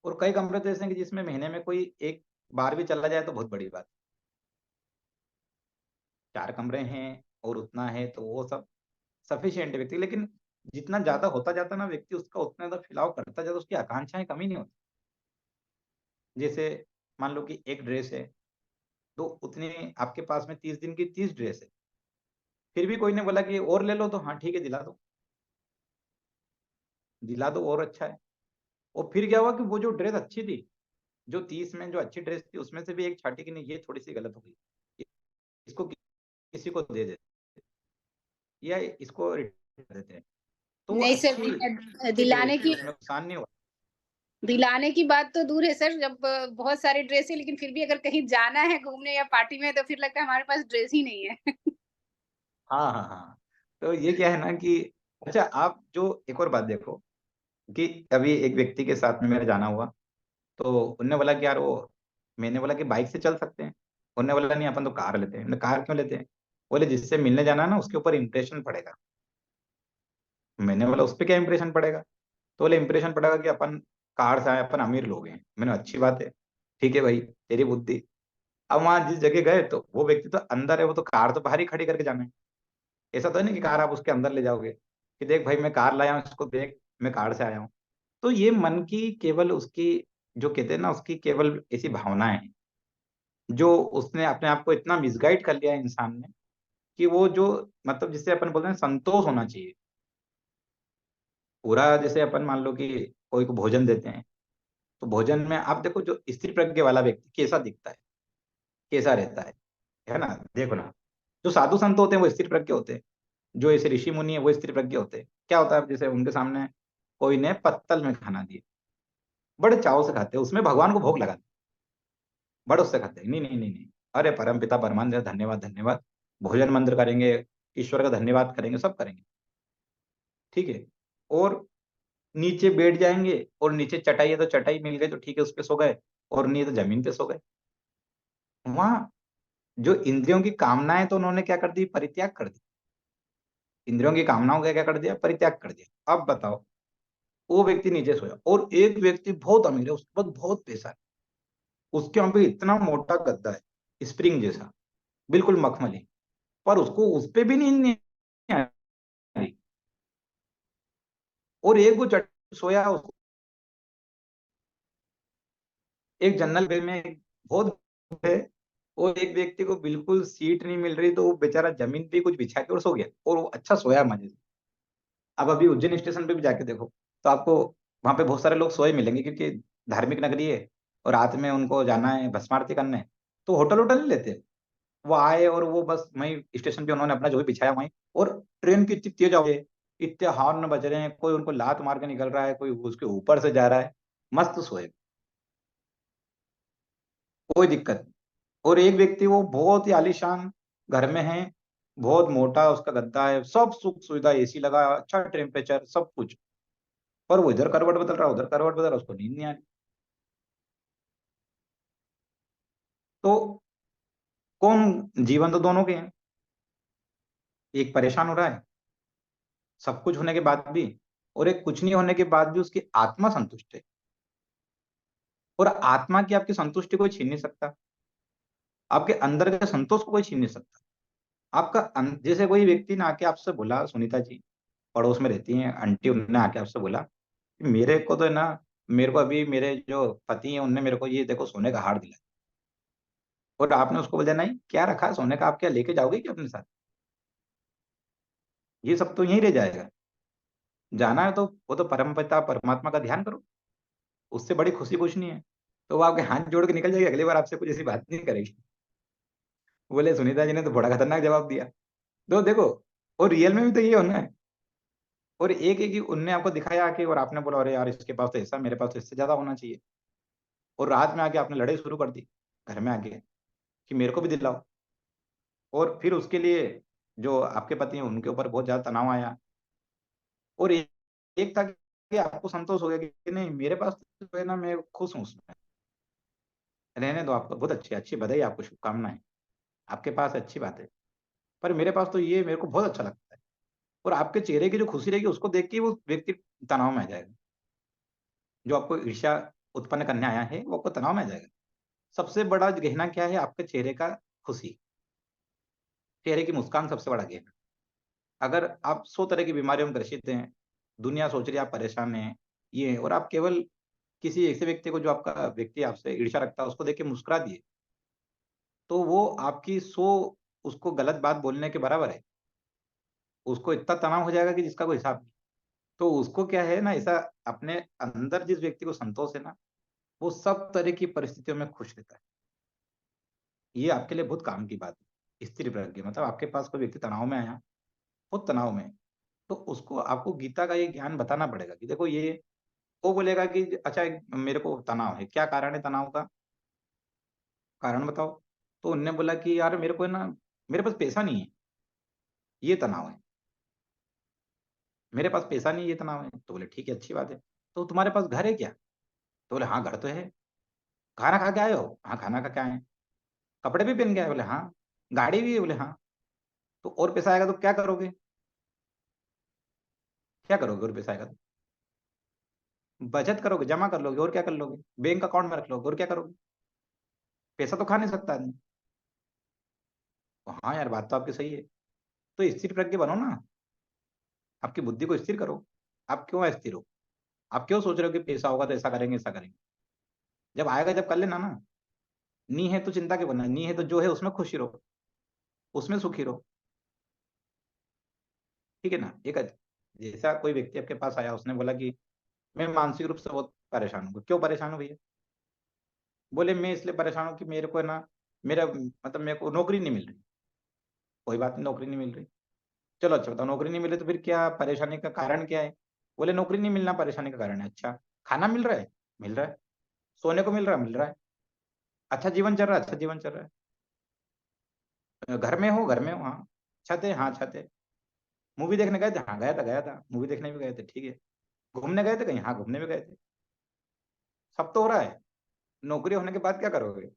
और कई कमरे तो ऐसे हैं कि जिसमें महीने में कोई एक बार भी चला जाए तो बहुत बड़ी बात। 4 कमरे हैं और उतना है तो वो सब सफिशियंट है व्यक्ति। लेकिन जितना ज्यादा होता जाता ना व्यक्ति उसका उतना ज्यादा फिलाव करता जाता, उसकी आकांक्षाएं कमी नहीं होती। जैसे मान लो कि एक ड्रेस है तो उतने आपके पास में 30 दिन की 30 ड्रेस है, फिर भी कोई ने बोला कि और ले लो, तो हाँ ठीक है दिला दो, दिला दो और अच्छा है। और फिर क्या हुआ कि वो जो ड्रेस अच्छी थी, जो 30 में जो अच्छी ड्रेस थी उसमें से भी एक छाटी की नहीं, ये थोड़ी सी गलत हो गई, इसको किसी को दे देते या इसको रिटर्न कर देते हैं। तो वो नहीं सर, अच्छी अच्छी ड्रेस दिलाने थी, की उसमें नुकसान नहीं हुआ। दिलाने की बात तो दूर है सर, जब बहुत सारे ड्रेस है लेकिन फिर भी अगर कहीं जाना है घूमने या पार्टी में तो फिर लगता है हमारे पास ड्रेस ही नहीं है। हाँ हाँ हाँ। तो ये क्या है ना कि, अच्छा आप जो एक और बात देखो कि अभी एक व्यक्ति के साथ में मेरा जाना हुआ, तो उनने बोला कि यार वो, मैंने बोला कि बाइक से चल सकते हैं, उनने बोला नहीं अपन तो कार लेते हैं। हमने कार क्यों लेते हैं? बोले जिससे मिलने जाना है ना उसके ऊपर इंप्रेशन पड़ेगा। मैंने बोला उस पर क्या इंप्रेशन पड़ेगा? तो बोले इंप्रेशन पड़ेगा कि अपन कार से आए, अपन अमीर लोग हैं। मैंने अच्छी बात है, ठीक है भाई तेरी बुद्धि। अब वहां जिस जगह गए तो वो व्यक्ति तो अंदर है, वो तो कार तो बाहर ही खड़ी करके जाना है। ऐसा तो है ना कि कार आप उसके अंदर ले जाओगे कि देख भाई मैं कार लाया हूँ, इसको देख मैं कार से आया हूँ। तो ये मन की केवल उसकी, जो कहते हैं ना, उसकी केवल ऐसी भावनाएं हैं जो उसने अपने आप को इतना मिसगाइड कर लिया है इंसान ने कि वो जो, मतलब जिसे अपन बोलते हैं संतोष होना चाहिए पूरा। जैसे अपन मान लो कि कोई को भोजन देते हैं, तो भोजन में आप देखो जो स्त्री प्रज्ञा वाला व्यक्ति कैसा दिखता है, कैसा रहता है ना? देखो ना, जो साधु संत होते हैं वो स्त्री प्रज्ञा होते हैं, जो ऐसे ऋषि मुनि है वो स्त्री प्रज्ञा होते हैं। क्या होता है, जैसे उनके सामने कोई ने पत्तल में खाना दिया, बड़े चाव से खाते हैं, उसमें भगवान को भोग लगाते हैं, बड़े उससे खाते हैं। नहीं नहीं नहीं नहीं, अरे परम पिता परमानंद धन्यवाद धन्यवाद, भोजन मंत्र करेंगे, ईश्वर का धन्यवाद करेंगे, सब करेंगे, ठीक है। और नीचे बैठ जाएंगे और नीचे चटाई है तो चटाई मिल गई तो ठीक है उस पे सो गए, और नहीं तो जमीन पे सो गए। वहां जो इंद्रियों की कामनाएं तो उन्होंने क्या कर दी, परित्याग कर दी। इंद्रियों की कामनाओं का क्या कर दिया, परित्याग कर दिया। अब बताओ, वो व्यक्ति नीचे सोया और एक व्यक्ति बहुत अमीर है, उसके पास बहुत पैसा है, उसके वहां पे इतना मोटा गद्दा है स्प्रिंग जैसा, बिल्कुल मखमली, पर उसको उस पे भी नींद नहीं आ रही। और एक वो चट सोया, उसको एक जनरल बेड में बहुत है, और एक व्यक्ति को बिल्कुल सीट नहीं मिल रही, तो वो बेचारा जमीन पे कुछ बिछा के और सो गया, और वो अच्छा सोया मजे से। अब अभी उज्जैन स्टेशन पे भी जाके देखो तो आपको वहां पे बहुत सारे लोग सोए मिलेंगे, क्योंकि धार्मिक नगरी है और रात में उनको जाना है भस्म आरती करने, तो होटल होटल नहीं लेते। वो आए और वो बस वहीं स्टेशन पे उन्होंने अपना जो भी बिछाया वहीं, और ट्रेन की इतनी तेज आवाज है, इतने हॉर्न बज रहे हैं, कोई उनको लात मार के निकल रहा है, कोई उसके ऊपर से जा रहा है, मस्त सोए, कोई दिक्कत नहीं। और एक व्यक्ति वो बहुत ही आलीशान घर में है, बहुत मोटा उसका गद्दा है, सब सुख सुविधा, एसी लगा, अच्छा टेम्परेचर, सब कुछ, पर वो इधर करवट बदल रहा, उधर करवट बदल रहा, उसको नींद नहीं आ रही। तो कौन, जीवन तो दोनों के हैं। एक परेशान हो रहा है सब कुछ होने के बाद भी, और एक कुछ नहीं होने के बाद भी उसकी आत्मा संतुष्ट है। और आत्मा की आपकी संतुष्टि कोई छीन नहीं सकता, आपके अंदर के संतोष को कोई छीन नहीं सकता। आपका जैसे कोई व्यक्ति ने आके आपसे बोला, सुनीता जी पड़ोस में रहती हैं आंटी, उन्होंने आके आपसे बोला कि मेरे को तो है ना, मेरे को अभी मेरे जो पति हैं उनने मेरे को ये देखो सोने का हार दिया, और आपने उसको बोला नहीं क्या रखा है सोने का, आप क्या लेके जाओगे क्या अपने साथ, ये सब तो यहीं रह जाएगा, जाना है तो वो तो परम पिता परमात्मा का ध्यान करो, उससे बड़ी खुशी कुछ नहीं है। तो वो आपके हाथ जोड़ के निकल जाएगी, अगली बार आपसे कुछ ऐसी बात नहीं करेगी। बोले सुनीता जी ने तो बड़ा खतरनाक जवाब दिया। तो देखो, और रियल में भी तो ये होना है। और एक एक ही उनने आपको दिखाया आके, और आपने बोला अरे यार इसके पास तो ऐसा, मेरे पास तो इससे ज्यादा होना चाहिए, और रात में आके आपने लड़ाई शुरू कर दी घर में आके कि मेरे को भी दिलाओ। और फिर उसके लिए जो आपके पति हैं उनके ऊपर बहुत ज्यादा तनाव आया, और एक था कि आपको संतोष हो गया कि नहीं मेरे पास तो है ना, मैं खुश हूँ उसमें, रहने दो, आपको बहुत अच्छी अच्छी बधाई, आपको शुभकामनाएं, आपके पास अच्छी बात है, पर मेरे पास तो ये मेरे को बहुत अच्छा लगता है। और आपके चेहरे की जो खुशी रहेगी उसको देख के वो व्यक्ति तनाव में आ जाएगा, जो आपको ईर्ष्या उत्पन्न करने आया है वो आपको तनाव में आ जाएगा। सबसे बड़ा गहना क्या है, आपके चेहरे का खुशी, चेहरे की मुस्कान सबसे बड़ा गहना। अगर आप 100 तरह की बीमारियों में ग्रसित हैं, दुनिया सोच रही है आप परेशान हैं, ये है, और आप केवल किसी ऐसे व्यक्ति को, जो आपका व्यक्ति आपसे ईर्ष्या रखता है, उसको देख के मुस्कुरा दिए, तो वो आपकी 100 उसको गलत बात बोलने के बराबर है। उसको इतना तनाव हो जाएगा कि जिसका कोई हिसाब नहीं। तो उसको क्या है ना, ऐसा अपने अंदर जिस व्यक्ति को संतोष है ना, वो सब तरह की परिस्थितियों में खुश रहता है। ये आपके लिए बहुत काम की बात है, स्थिर प्रज्ञ, मतलब आपके पास कोई व्यक्ति तनाव में आया, बहुत तनाव में है, तो उसको आपको गीता का ये ज्ञान बताना पड़ेगा कि देखो ये, वो बोलेगा कि अच्छा मेरे को तनाव है, क्या कारण है तनाव का, कारण बताओ। तो उनने बोला कि यार मेरे को है ना, मेरे पास पैसा नहीं है, ये तनाव है, मेरे पास पैसा नहीं है, ये तनाव है। तो बोले ठीक है अच्छी बात है, तो तुम्हारे पास घर है क्या, तो बोले हाँ घर तो है। खाना खा के आए हो, हाँ खाना खा के आए हैं। कपड़े भी पहन के आए, बोले हाँ। गाड़ी भी है, बोले हाँ। तो और पैसा आएगा तो क्या करोगे, क्या करोगे और पैसा आएगा तो, बचत करोगे, जमा कर लोगे, और क्या कर लोगे, बैंक अकाउंट में रख लोगे, और क्या करोगे, पैसा तो खा नहीं सकता आदमी। तो हाँ यार बात तो आपकी सही है, तो स्थिर प्रज्ञ बनो ना, आपकी बुद्धि को स्थिर करो। आप क्यों अस्थिर हो, आप क्यों सोच रहे हो कि पैसा होगा तो ऐसा करेंगे ऐसा करेंगे, जब आएगा जब कर लेना ना। नी है तो चिंता क्यों करना, नी है तो जो है उसमें खुशी रहो, उसमें सुखी रहो, ठीक है ना। एक जैसा कोई व्यक्ति आपके पास आया, उसने बोला कि मैं मानसिक रूप से बहुत परेशान हूँ। क्यों परेशान हूँ भैया, बोले मैं इसलिए परेशान हूँ कि मेरे को है ना, मेरा मतलब मेरे को नौकरी नहीं मिल रही। कोई बात नहीं, नौकरी नहीं मिल रही, चलो अच्छा बताओ नौकरी नहीं मिल रही तो फिर क्या परेशानी का कारण क्या है। बोले नौकरी नहीं मिलना परेशानी का कारण है। अच्छा खाना मिल रहा है, मिल रहा है। सोने को मिल रहा है, मिल रहा है। अच्छा जीवन चल रहा है, अच्छा जीवन चल रहा है। घर में हो, घर में हो, हाँ। छत है, हाँ छत है। मूवी देखने गए थे, हाँ गया था, गया था, मूवी देखने भी गए थे, ठीक है। घूमने गए थे कहीं? हाँ, घूमने भी गए थे। सब तो हो रहा है। नौकरी होने के बाद क्या करोगे?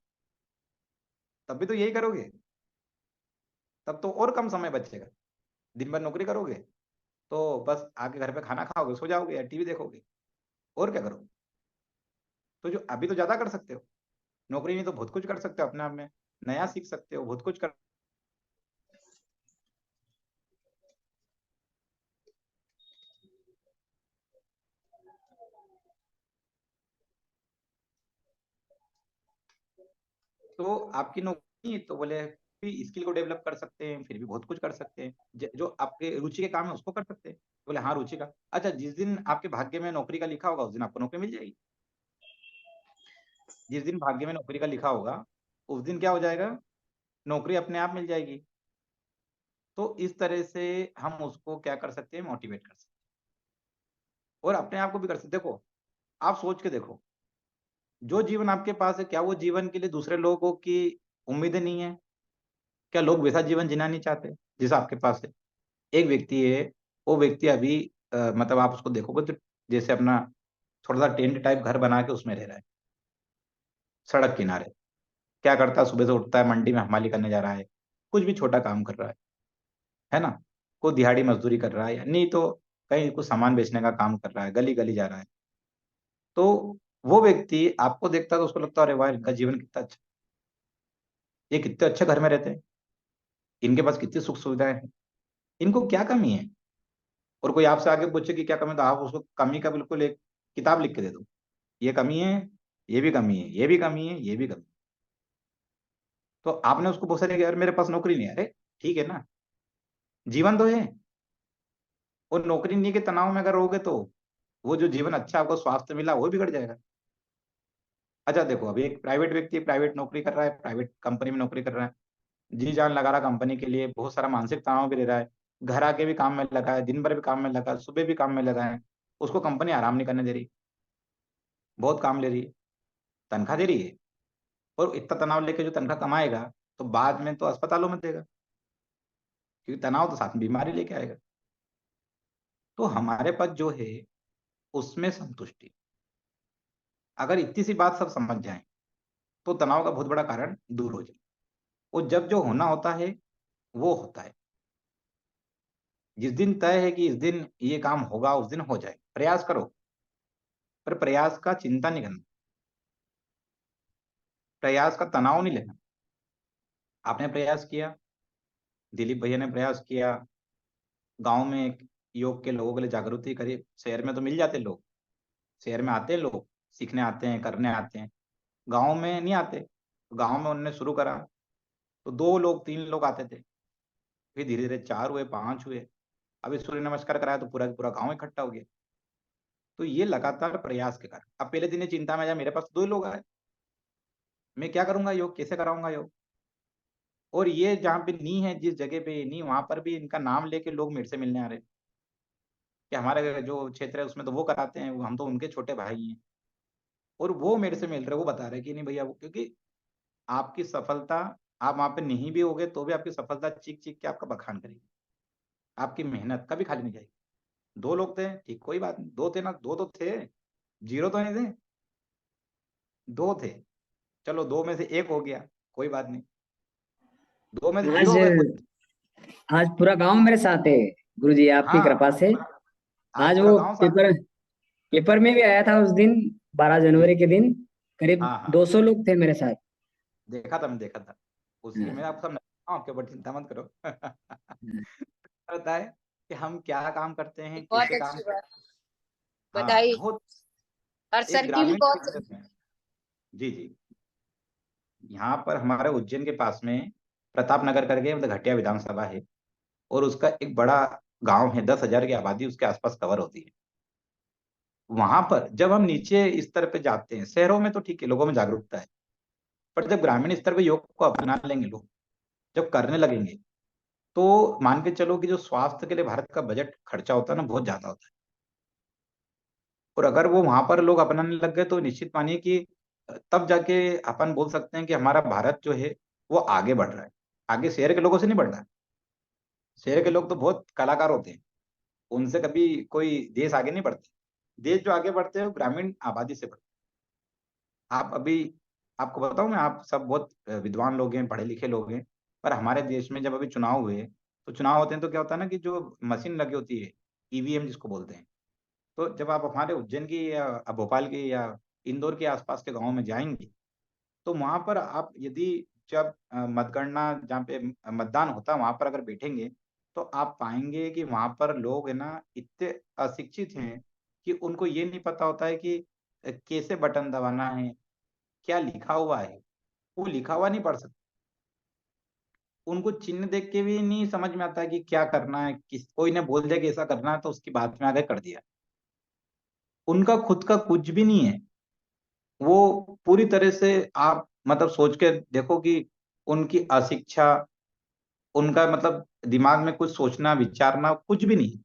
तब भी तो यही करोगे। तब तो और कम समय बचेगा। दिन भर नौकरी करोगे तो बस आके घर पे खाना खाओगे, सो जाओगे या टीवी देखोगे, और क्या करोगे? तो जो अभी तो ज्यादा कर सकते हो। नौकरी नहीं तो बहुत कुछ कर सकते हो अपने आप में। नया सीख सकते हो, बहुत कुछ कर। तो आपकी नौकरी नहीं, तो बोले भी स्किल को डेवलप कर सकते हैं, फिर भी बहुत कुछ कर सकते हैं। जो आपके रुचि के काम है उसको कर सकते हैं। बोले हाँ, रुचि का। अच्छा, जिस दिन आपके भाग्य में नौकरी का लिखा होगा उस दिन आपको नौकरी मिल जाएगी। जिस दिन भाग्य में नौकरी का लिखा होगा उस दिन क्या हो जाएगा? नौकरी अपने आप मिल जाएगी। तो इस तरह से हम उसको क्या कर सकते हैं? मोटिवेट कर सकते हैं, और अपने आप को भी कर सकते हैं। देखो, आप सोच के देखो, जो जीवन आपके पास है, क्या वो जीवन के लिए दूसरे लोगों की उम्मीदें नहीं है? क्या लोग वैसा जीवन जीना नहीं चाहते जैसा आपके पास है? एक व्यक्ति है, वो व्यक्ति अभी मतलब आप उसको देखोगे तो जैसे अपना थोड़ा सा टेंट टाइप घर बना के उसमें रह रहा है, सड़क किनारे। क्या करता है? सुबह से उठता है, मंडी में हमाली करने जा रहा है, कुछ भी छोटा काम कर रहा है ना? कोई दिहाड़ी मजदूरी कर रहा है, या नहीं तो कहीं कुछ सामान बेचने का काम कर रहा है, गली गली जा रहा है। तो वो व्यक्ति आपको देखता है तो उसको लगता है, अरे वाह, इनका जीवन कितना अच्छा, ये कितने अच्छे घर में रहते हैं, इनके पास कितनी सुख सुविधाएं हैं, इनको क्या कमी है? और कोई आपसे आगे पूछे कि क्या कमी है, तो आप उसको कमी का बिल्कुल एक किताब लिख के दे दो। ये कमी है, ये भी कमी है, ये भी कमी है, ये भी कमी है। तो आपने उसको बहुत सारे, यार मेरे पास नौकरी नहीं है, अरे ठीक है ना, जीवन तो है। और नौकरी नहीं के तनाव में अगर रहोगे तो वो जो जीवन अच्छा आपको स्वास्थ्य मिला वो बिगड़ जाएगा। अच्छा देखो, अभी एक प्राइवेट व्यक्ति प्राइवेट नौकरी कर रहा है, प्राइवेट कंपनी में नौकरी कर रहा है, जी जान लगा रहा कंपनी के लिए, बहुत सारा मानसिक तनाव भी ले रहा है, घर आके भी काम में लगा है, दिन भर भी काम में लगा है, सुबह भी काम में लगा है। उसको कंपनी आराम नहीं करने दे रही, बहुत काम ले रही है, तनख्वाह दे रही है, और इतना तनाव लेके जो तनख्वाह कमाएगा तो बाद में तो अस्पतालों में देगा, क्योंकि तनाव तो साथ में बीमारी लेके आएगा। तो हमारे पास जो है उसमें संतुष्टि, अगर इतनी सी बात सब समझ जाए तो तनाव का बहुत बड़ा कारण दूर हो जाए। और जब जो होना होता है वो होता है। जिस दिन तय है कि इस दिन ये काम होगा उस दिन हो जाए, प्रयास करो, पर प्रयास का चिंता नहीं करना, प्रयास का तनाव नहीं लेना। आपने प्रयास किया, दिलीप भैया ने प्रयास किया, गांव में एक योग के लोगों के लिए जागृति करी, शहर में तो मिल जाते लोग, शहर में आते हैं लोग, सीखने आते हैं, करने आते हैं, गांव में नहीं आते। तो गांव में उन्होंने शुरू करा तो 2 लोग 3 लोग आते थे, फिर धीरे धीरे 4 हुए, 5 हुए, अभी सूर्य नमस्कार कराया तो पूरा पूरा गांव इकट्ठा हो गया। तो ये लगातार प्रयास के कारण, अब पहले दिन ये चिंता में आया, मेरे पास 2 ही लोग आए, मैं क्या करूंगा योग, कैसे कराऊंगा योग? और ये जहाँ पे नी है, जिस जगह पे नी, वहां पर भी इनका नाम लेके लोग मेरे से मिलने आ रहे हैं कि हमारे जो क्षेत्र है उसमें तो वो कराते हैं, हम तो उनके छोटे भाई हैं। और वो मेरे से मिल रहे, वो बता रहे कि नहीं भैया, वो क्योंकि आपकी सफलता, आप वहां पे नहीं भी होगे तो भी आपकी सफलता चीख चीख के आपका बखान करेगी। आपकी मेहनत कभी खाली नहीं जाएगी। 2 लोग थे, ठीक, कोई बात नहीं, 2 थे ना, 2 तो थे, जीरो तो नहीं थे, 2 थे, चलो 2 में से 1 हो गया, कोई बात नहीं, 2 में से जीरो आज हो गया, कोई। आज पूरा गांव मेरे साथ है, गुरुजी आपकी हाँ, कृपा से। आज आज पूरा वो गांव साथ पेपर में। पेपर में भी आया था उस दिन, 12 जनवरी के दिन, करीब हाँ हाँ, 200 लोग थे मेरे साथ। देखा था, मैं देखा था। उसकी मैं हाँ, आपको सब आपके ऊपर चिंता मत करो। हाँ। पता है कि हम क्या काम करते हैं, बहुत कैसे काम अच्छी करते बात। हैं। हाँ, बधाई। बहुत। और एक सर की भी ग्रामीण बहुत। क्षेत्र में, जी जी, यहाँ पर हमारे उज्जैन के पास में प्रताप नगर करके मतलब घटिया विधानसभा है, और उसका एक बड़ा गांव है, 10,000 की आबादी उसके आसपास कवर होती है। वहां पर जब हम नीचे स्तर पे जाते हैं, शहरों में तो ठीक है, लोगों में जागरूकता है, पर जब ग्रामीण स्तर पे योग को अपना लेंगे लोग, जब करने लगेंगे, तो मान के चलो कि जो स्वास्थ्य के लिए भारत का बजट खर्चा होता है ना, बहुत ज्यादा होता है। और अगर वो वहां पर लोग अपनाने लग गए तो निश्चित मानिए कि तब जाके अपन बोल सकते हैं कि हमारा भारत जो है वो आगे बढ़ रहा है। आगे शहर के लोगों से नहीं बढ़ रहा है। शहर के लोग तो बहुत कलाकार होते हैं, उनसे कभी कोई देश आगे नहीं बढ़ते। देश जो आगे बढ़ते हैं वो ग्रामीण आबादी से बढ़ते हैं। आप अभी आपको बताऊं मैं, आप सब बहुत विद्वान लोग हैं, पढ़े लिखे लोग हैं, पर हमारे देश में जब अभी चुनाव हुए, तो चुनाव होते हैं तो क्या होता है ना कि जो मशीन लगी होती है, ईवीएम जिसको बोलते हैं, तो जब आप हमारे उज्जैन की या भोपाल की या इंदौर के आसपास के गाँव में जाएंगे, तो वहां पर आप यदि जब मतगणना जहाँ पे मतदान होता है वहां पर अगर बैठेंगे, तो आप पाएंगे कि वहां पर लोग है ना इतने अशिक्षित हैं कि उनको ये नहीं पता होता है कि कैसे बटन दबाना है, क्या लिखा हुआ है, वो लिखा हुआ नहीं पढ़ सकते। उनको चिन्ह देख के भी नहीं समझ में आता है कि क्या करना है, किस कोई ने बोल दिया कि ऐसा करना है तो उसकी बात में आगे कर दिया। उनका खुद का कुछ भी नहीं है। वो पूरी तरह से आप मतलब सोच के देखो कि उनकी अशिक्षा, उनका मतलब दिमाग में कुछ सोचना विचारना कुछ भी नहीं।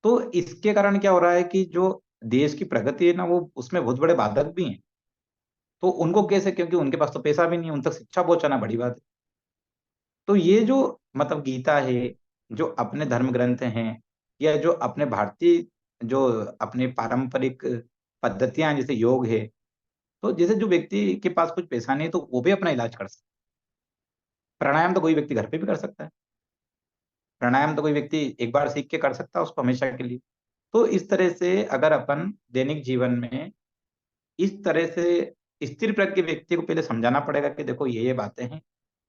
तो इसके कारण क्या हो रहा है कि जो देश की प्रगति है ना, वो उसमें बहुत बड़े बाधक भी हैं। तो उनको कैसे, क्योंकि उनके पास तो पैसा भी नहीं है, उन तक शिक्षा पहुंचाना बड़ी बात है। तो ये जो मतलब गीता है, जो अपने धर्म ग्रंथ हैं, या जो अपने भारतीय जो अपने पारंपरिक पद्धतियां हैं, जैसे योग है, तो जैसे जो व्यक्ति के पास कुछ पैसा नहीं है तो वो भी अपना इलाज कर सकता है। प्राणायाम तो कोई व्यक्ति घर पे भी कर सकता है। प्राणायाम तो कोई व्यक्ति एक बार सीख के कर सकता है उसको हमेशा के लिए। तो इस तरह से अगर अपन दैनिक जीवन में इस तरह से स्थिर प्रज्ञ व्यक्ति को पहले समझाना पड़ेगा कि देखो ये बातें हैं,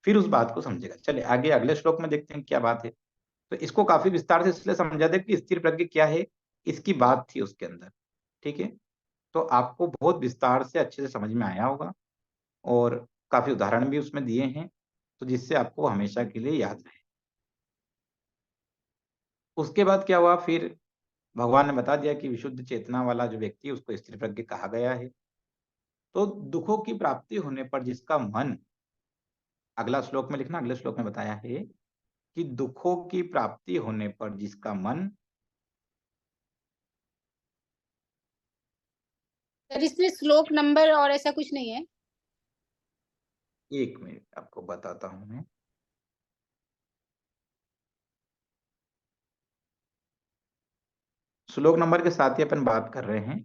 फिर उस बात को समझेगा। चलिए आगे अगले श्लोक में देखते हैं क्या बात है। तो इसको काफी विस्तार से इसलिए समझा दे कि स्थिर प्रज्ञ क्या है, इसकी बात थी उसके अंदर। ठीक है, तो आपको बहुत विस्तार से अच्छे से समझ में आया होगा, और काफी उदाहरण भी उसमें दिए हैं, तो जिससे आपको हमेशा के लिए याद रहे। उसके बाद क्या हुआ फिर, भगवान ने बता दिया कि विशुद्ध चेतना वाला जो व्यक्ति है उसको स्थिर प्रज्ञ कहा गया है। तो दुखों की प्राप्ति होने पर जिसका मन, अगला श्लोक में लिखना, अगले श्लोक में बताया है कि दुखों की प्राप्ति होने पर जिसका मन, सर इसमें श्लोक नंबर और ऐसा कुछ नहीं है? एक मिनट आपको बताता हूं मैं। श्लोक नंबर के साथ ही अपन बात कर रहे हैं।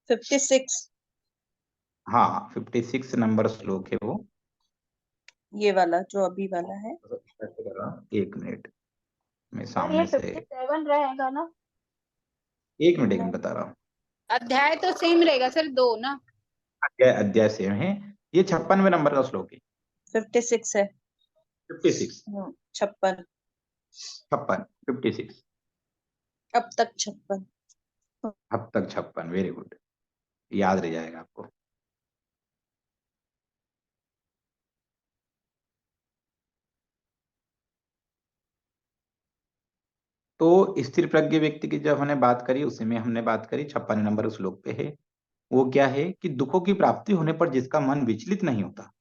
56 हाँ, 56 नंबर श्लोक है वो। ये वाला जो अभी वाला है। एक मिनट, मैं सर ये सामने से 57 रहेगा ना? एक मिनट नहीं, बता रहा हूँ। अध्याय तो सेम रहेगा सर, 2 ना? अध्याय अध्याय सेम है। ये 56वें नंबर का श्लोक है। 56 है। 56, 56 56, 56। अब तक 56। अब तक 56, वेरी गुड, याद रह जाएगा आपको। तो स्थिर प्रज्ञ व्यक्ति की जब हमने बात करी, उसी में हमने बात करी 56 नंबर श्लोक पे है। वो क्या है कि दुखों की प्राप्ति होने पर जिसका मन विचलित नहीं होता,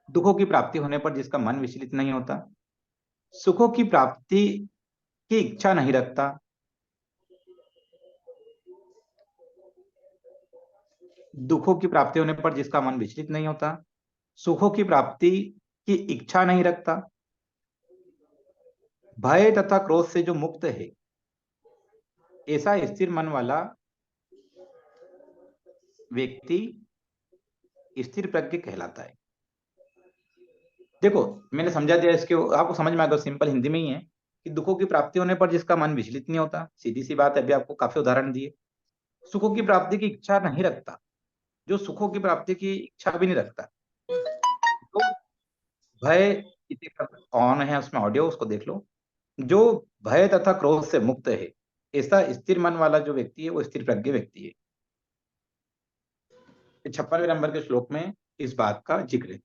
दुखों की प्राप्ति होने पर जिसका मन विचलित नहीं होता, सुखों की प्राप्ति की इच्छा नहीं रखता, दुखों की प्राप्ति होने पर जिसका मन विचलित नहीं होता, सुखों की प्राप्ति की इच्छा नहीं रखता, भय तथा क्रोध से जो मुक्त है, ऐसा स्थिर मन वाला व्यक्ति स्थिर प्रज्ञ कहलाता है। देखो, मैंने समझा दिया, इसके आपको समझ में आ गया, सिंपल हिंदी में ही है कि दुखों की प्राप्ति होने पर जिसका मन विचलित नहीं होता, सीधी सी बात है, अभी आपको काफी उदाहरण दिए। सुखों की प्राप्ति की इच्छा नहीं रखता, जो सुखों की प्राप्ति की इच्छा भी नहीं रखता। तो भय ऑन है उसमें ऑडियो, उसको देख लो। जो भय तथा क्रोध से मुक्त है, ऐसा स्थिर मन वाला जो व्यक्ति है वो स्थिर प्रज्ञ व्यक्ति है। 56वें नंबर के श्लोक में इस बात का जिक्र है।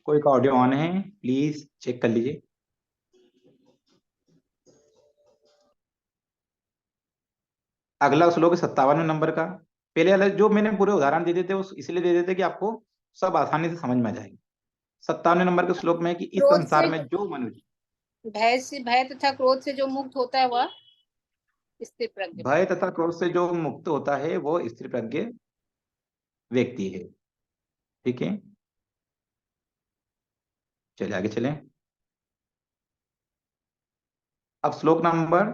कोई का ऑडियो ऑन है, प्लीज चेक कर लीजिए। अगला श्लोक है 57वें नंबर का। पहले वाला जो मैंने पूरे उदाहरण दे देते वो इसलिए दे देते कि आपको सब आसानी से समझ में आ जाएगी। 57वें नंबर के श्लोक में है कि इस क्रोध संसार से, में जो मनुष्य भय तथा क्रोध से जो मुक्त होता है वह स्थिर प्रज्ञ। भय तथा क्रोध से जो मुक्त होता है वो स्थिर प्रज्ञ व्यक्ति है। ठीक है, चलिए आगे चलें। अब श्लोक नंबर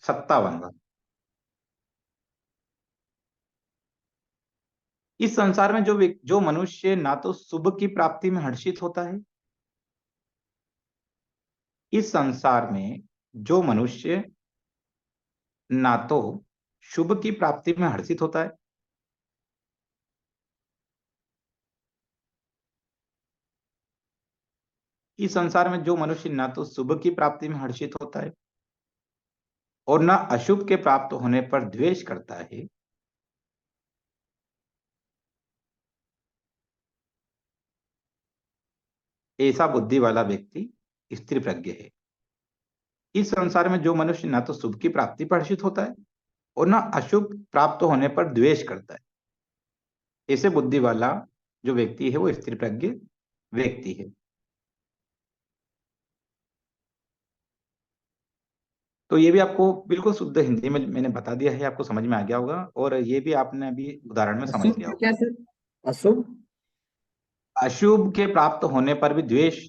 57। इस संसार में जो मनुष्य ना तो शुभ की प्राप्ति में हर्षित होता है, इस संसार में जो मनुष्य ना तो शुभ की प्राप्ति में हर्षित होता है, इस संसार में जो मनुष्य ना तो शुभ की प्राप्ति में हर्षित होता है और न अशुभ के प्राप्त होने पर द्वेष करता है, ऐसा बुद्धि वाला व्यक्ति स्थिर प्रज्ञ है। इस संसार में जो मनुष्य ना तो शुभ की प्राप्ति पर हर्षित होता है और न अशुभ प्राप्त होने पर द्वेष करता है, ऐसे बुद्धि वाला जो व्यक्ति है वो स्थिर प्रज्ञ व्यक्ति है। तो ये भी आपको बिल्कुल शुद्ध हिंदी में मैंने बता दिया है, आपको समझ में आ गया होगा, और ये भी आपने अभी उदाहरण में समझ अशुभ लिया का होगा। क्या सर? अशुभ? अशुभ के प्राप्त होने पर भी द्वेष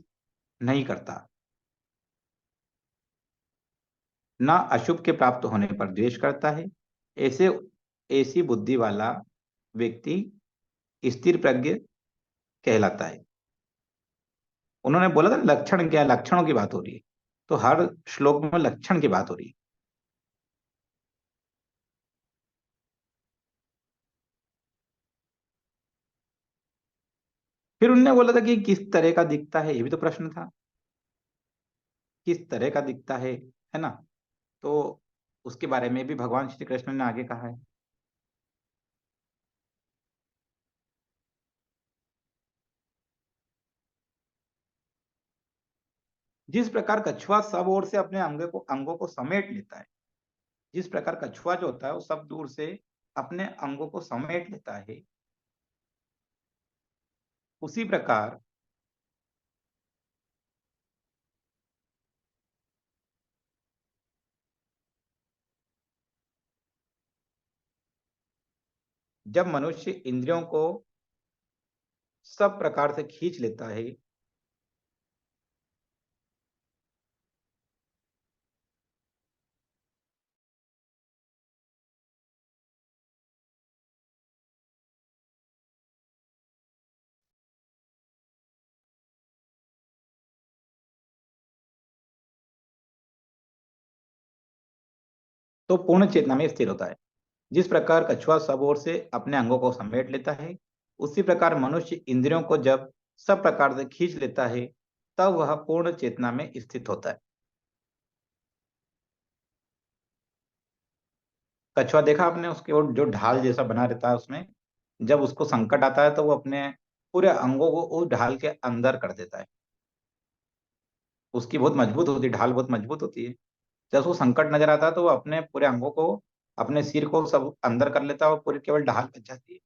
नहीं करता, ना अशुभ के प्राप्त होने पर द्वेष करता है, ऐसे ऐसी बुद्धि वाला व्यक्ति स्थिर प्रज्ञ कहलाता है। उन्होंने बोला था लक्षण क्या, लक्षणों की बात हो रही है, तो हर श्लोक में लक्षण की बात हो रही है। फिर उन्होंने बोला था कि किस तरह का दिखता है, ये भी तो प्रश्न था, किस तरह का दिखता है ना। तो उसके बारे में भी भगवान श्री कृष्ण ने आगे कहा है। जिस प्रकार कछुआ सब ओर से अपने अंगों को समेट लेता है, जिस प्रकार कछुआ जो होता है वो सब दूर से अपने अंगों को समेट लेता है, उसी प्रकार जब मनुष्य इंद्रियों को सब प्रकार से खींच लेता है, तो पूर्ण चेतना में स्थिर होता है। जिस प्रकार कछुआ सब ओर से अपने अंगों को समेट लेता है, उसी प्रकार मनुष्य इंद्रियों को जब सब प्रकार से खींच लेता है, तब वह पूर्ण चेतना में स्थित होता है। कछुआ देखा आपने, उसके वो जो ढाल जैसा बना रहता है, उसमें जब उसको संकट आता है तो वो अपने पूरे अंगों को उस ढाल के अंदर कर देता है। उसकी बहुत मजबूत होती है, ढाल बहुत मजबूत होती है। जब उसको संकट नजर आता है तो वो अपने पूरे अंगों को, अपने सिर को सब अंदर कर लेता है और पूरी केवल ढाल बच जाती है,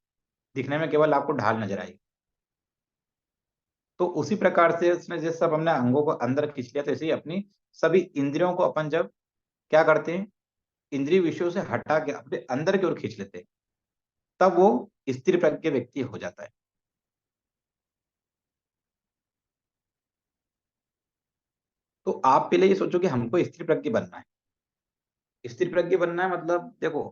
दिखने में केवल आपको ढाल नजर आएगी। तो उसी प्रकार से उसने जैसे सब अपने अंगों को अंदर खींच लिया, तो ऐसे ही अपनी सभी इंद्रियों को अपन जब क्या करते हैं, इंद्रिय विषयों से हटा के अपने अंदर की ओर खींच लेते हैं, तब वो स्थिर प्रज्ञ व्यक्ति हो जाता है। तो आप पहले ये सोचो कि हमको स्थिर प्रज्ञ बनना है। स्थिर प्रज्ञ बनना है मतलब देखो,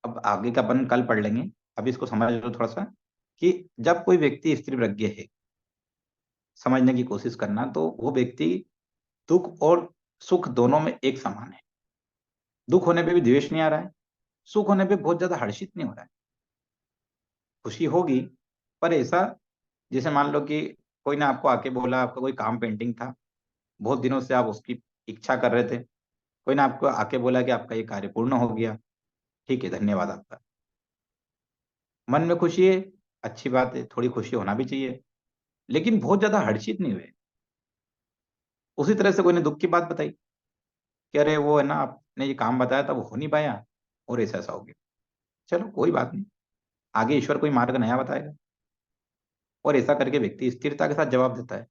अब आगे का अपन कल पढ़ लेंगे, अभी इसको समझ लो थोड़ा सा, कि जब कोई व्यक्ति स्थिर प्रज्ञ है, समझने की कोशिश करना, तो वो व्यक्ति दुख और सुख दोनों में एक समान है। दुख होने पे भी द्वेष नहीं आ रहा है, सुख होने पे बहुत ज्यादा हर्षित नहीं हो रहा है। खुशी होगी, पर ऐसा जैसे मान लो कि कोई ने आपको आके बोला, आपका कोई काम पेंडिंग था, बहुत दिनों से आप उसकी इच्छा कर रहे थे, कोई ने आपको आके बोला कि आपका ये कार्य पूर्ण हो गया, ठीक है धन्यवाद आपका, मन में खुशी है, अच्छी बात है, थोड़ी खुशी होना भी चाहिए, लेकिन बहुत ज्यादा हर्षित नहीं हुए। उसी तरह से कोई ने दुख की बात बताई कि अरे वो है ना, आपने ये काम बताया था वो हो नहीं पाया और ऐसा ऐसा हो गया, चलो कोई बात नहीं, आगे ईश्वर कोई मार्ग नया बताएगा। और ऐसा करके व्यक्ति स्थिरता के साथ जवाब देता है।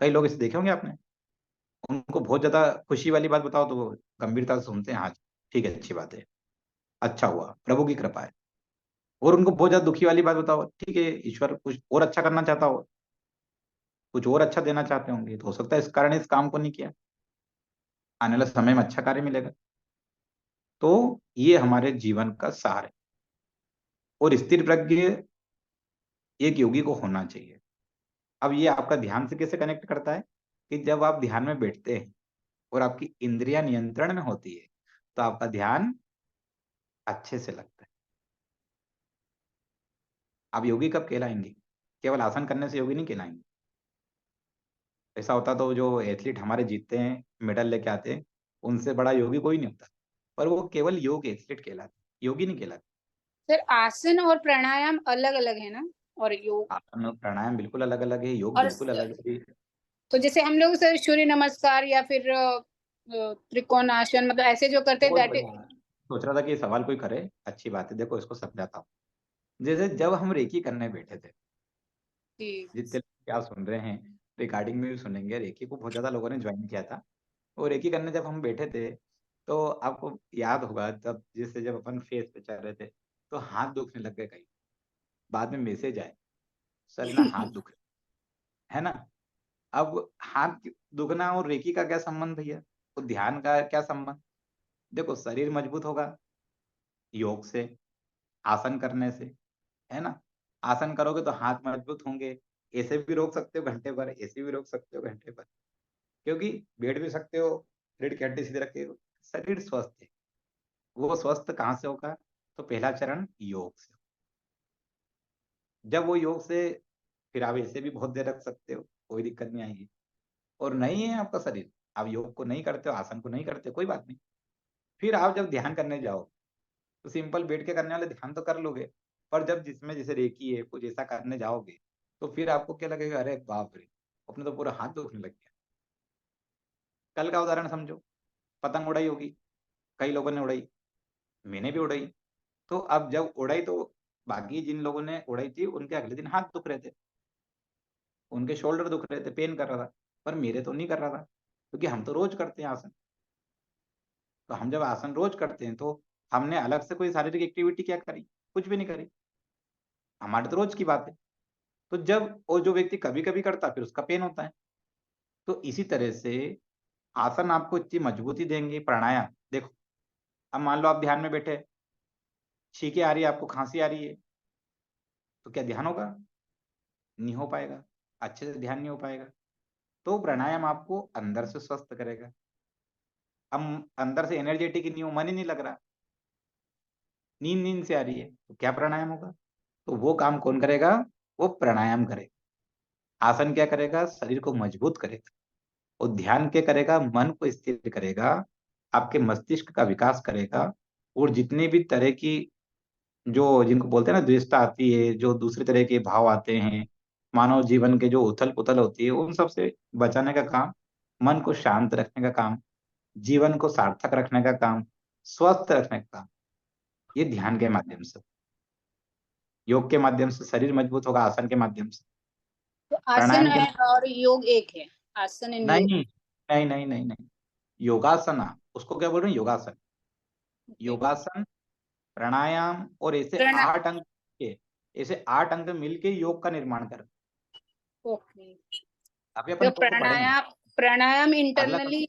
कई लोग इसे देखे होंगे आपने, उनको बहुत ज्यादा खुशी वाली बात बताओ तो वो गंभीरता से सुनते हैं, हाँ जी ठीक है अच्छी बात है, अच्छा हुआ, प्रभु की कृपा है। और उनको बहुत ज्यादा दुखी वाली बात बताओ, ठीक है ईश्वर कुछ और अच्छा करना चाहता हो, कुछ और अच्छा देना चाहते होंगे, तो हो सकता है इस कारण इस काम को नहीं किया। आने वाले समय में अच्छा कार्य मिलेगा। तो ये हमारे जीवन का सार है। और स्थिर प्रज्ञ एक योगी को होना चाहिए। अब ये आपका ध्यान से कैसे कनेक्ट करता है कि जब आप ध्यान में बैठते हैं और आपकी इंद्रियां नियंत्रण में होती है तो आपका ध्यान अच्छे से लगता है। आप योगी कब कहलाएंगे? केवल आसन करने से योगी नहीं कहलाएंगे। ऐसा होता तो जो एथलीट हमारे जीतते हैं, मेडल लेके आते हैं, उनसे बड़ा योगी कोई नहीं होता। पर वो केवल योग एथलीट कहलाते, योगी नहीं कहलाते। सर आसन और प्राणायाम अलग अलग है ना, और योग आसन और प्राणायाम बिल्कुल अलग अलग है, योग और बिल्कुल अलग है। तो जैसे हम लोग सर सूर्य नमस्कार या फिर त्रिकोणासन मतलब ऐसे जो करते हैं बहुत दैट। बढ़िया। सोच रहा था कि ये सवाल कोई करे, अच्छी बात है। देखो इसको समझाता हूँ। जैसे जब हम रेकी करने बैठे थे, जी जितने लोग क्या सुन रहे हैं, रिकॉर्डिंग में भी सुनेंगे, रेकी को बहुत ज्यादा लोगों ने ज्वाइन किया था। और रेकी करने जब हम बैठे थे तो आपको याद होगा तब जैसे जब अपन फेस पे चल रहे थे तो हाथ दुखने लग गए कहीं। बाद में मैसेज आए, सर ना हाथ दुख रहे, है ना। अब हाथ दुखना और रेकी का क्या संबंध भैया? तो ध्यान का क्या संबंध? देखो शरीर मजबूत होगा योग से, आसन करने से, है ना। आसन करोगे तो हाथ मजबूत होंगे। ऐसे भी रोक सकते हो घंटे भर, ऐसे भी रोक सकते हो घंटे भर, क्योंकि बैठ भी सकते हो, रीढ़ की हड्डी सीधी रख के। शरीर स्वस्थ है। वो स्वस्थ कहाँ से होगा? तो पहला चरण योग से। जब वो योग से, फिर आप ऐसे भी बहुत देर रख सकते हो, कोई दिक्कत नहीं आएगी। और नहीं है आपका शरीर, आप योग को नहीं करते हो, आसन को नहीं करते, कोई बात नहीं। फिर आप जब ध्यान करने जाओ तो सिंपल बैठ के करने वाले ध्यान तो कर लोगे, पर जब जिसमें जैसे रेकी है कुछ ऐसा करने जाओगे तो फिर आपको क्या लगेगा, अरे बाप रे, अपने तो पूरा हाथ दुखने लग गया। कल का उदाहरण समझो, पतंग उड़ाई होगी, कई लोगों ने उड़ाई, मैंने भी उड़ाई। तो अब जब उड़ाई तो बाकी जिन लोगों ने उड़ाई थी उनके अगले दिन हाथ दुख रहे थे, उनके शोल्डर दुख रहे थे, पेन कर रहा था। पर मेरे तो नहीं कर रहा था, क्योंकि हम तो रोज करते हैं आसन। तो हम जब आसन रोज करते हैं तो हमने अलग से कोई शारीरिक एक्टिविटी क्या करी? कुछ भी नहीं करी, हमारे तो रोज की बात है। तो जब वो जो व्यक्ति कभी कभी करता फिर उसका पेन होता है। तो इसी तरह से आसन आपको इतनी मजबूती देंगे। प्राणायाम देखो, अब मान लो आप ध्यान में बैठे, छींके आ रही है, आपको खांसी आ रही है, तो क्या ध्यान होगा? नहीं हो पाएगा, अच्छे से ध्यान नहीं हो पाएगा। तो प्राणायाम आपको अंदर से स्वस्थ करेगा। हम अंदर से एनर्जेटिक नहीं हो, मन ही नहीं लग रहा, नींद नींद से आ रही है, तो क्या प्राणायाम होगा? तो वो काम कौन करेगा? वो प्राणायाम करेगा। आसन क्या करेगा? शरीर को मजबूत करेगा। और ध्यान क्या करेगा? मन को स्थिर करेगा, आपके मस्तिष्क का विकास करेगा। और जितने भी तरह की जो जिनको बोलते हैं ना द्वेषता आती है, जो दूसरे तरह के भाव आते हैं, मानव जीवन के जो उथल पुथल होती है, उन सब से बचाने का काम, मन को शांत रखने का काम, जीवन को सार्थक रखने का काम, स्वस्थ रखने का काम, ये ध्यान के माध्यम से, योग के माध्यम से शरीर मजबूत होगा, आसन के माध्यम से, तो आसन प्राणायाम के। और योग एक है, आसन एंड योग। नहीं नहीं नहीं नहीं नहीं, योगासना उसको क्या बोल रहे हैं? योगासन। योगासन, प्राणायाम और ऐसे प्रणा 8 अंग के, ऐसे 8 अंग मिलके योग का निर्माण कर। ओके। अभी तो अपन वो पढ़ेंगे प्राणायाम अगला इंटरनली।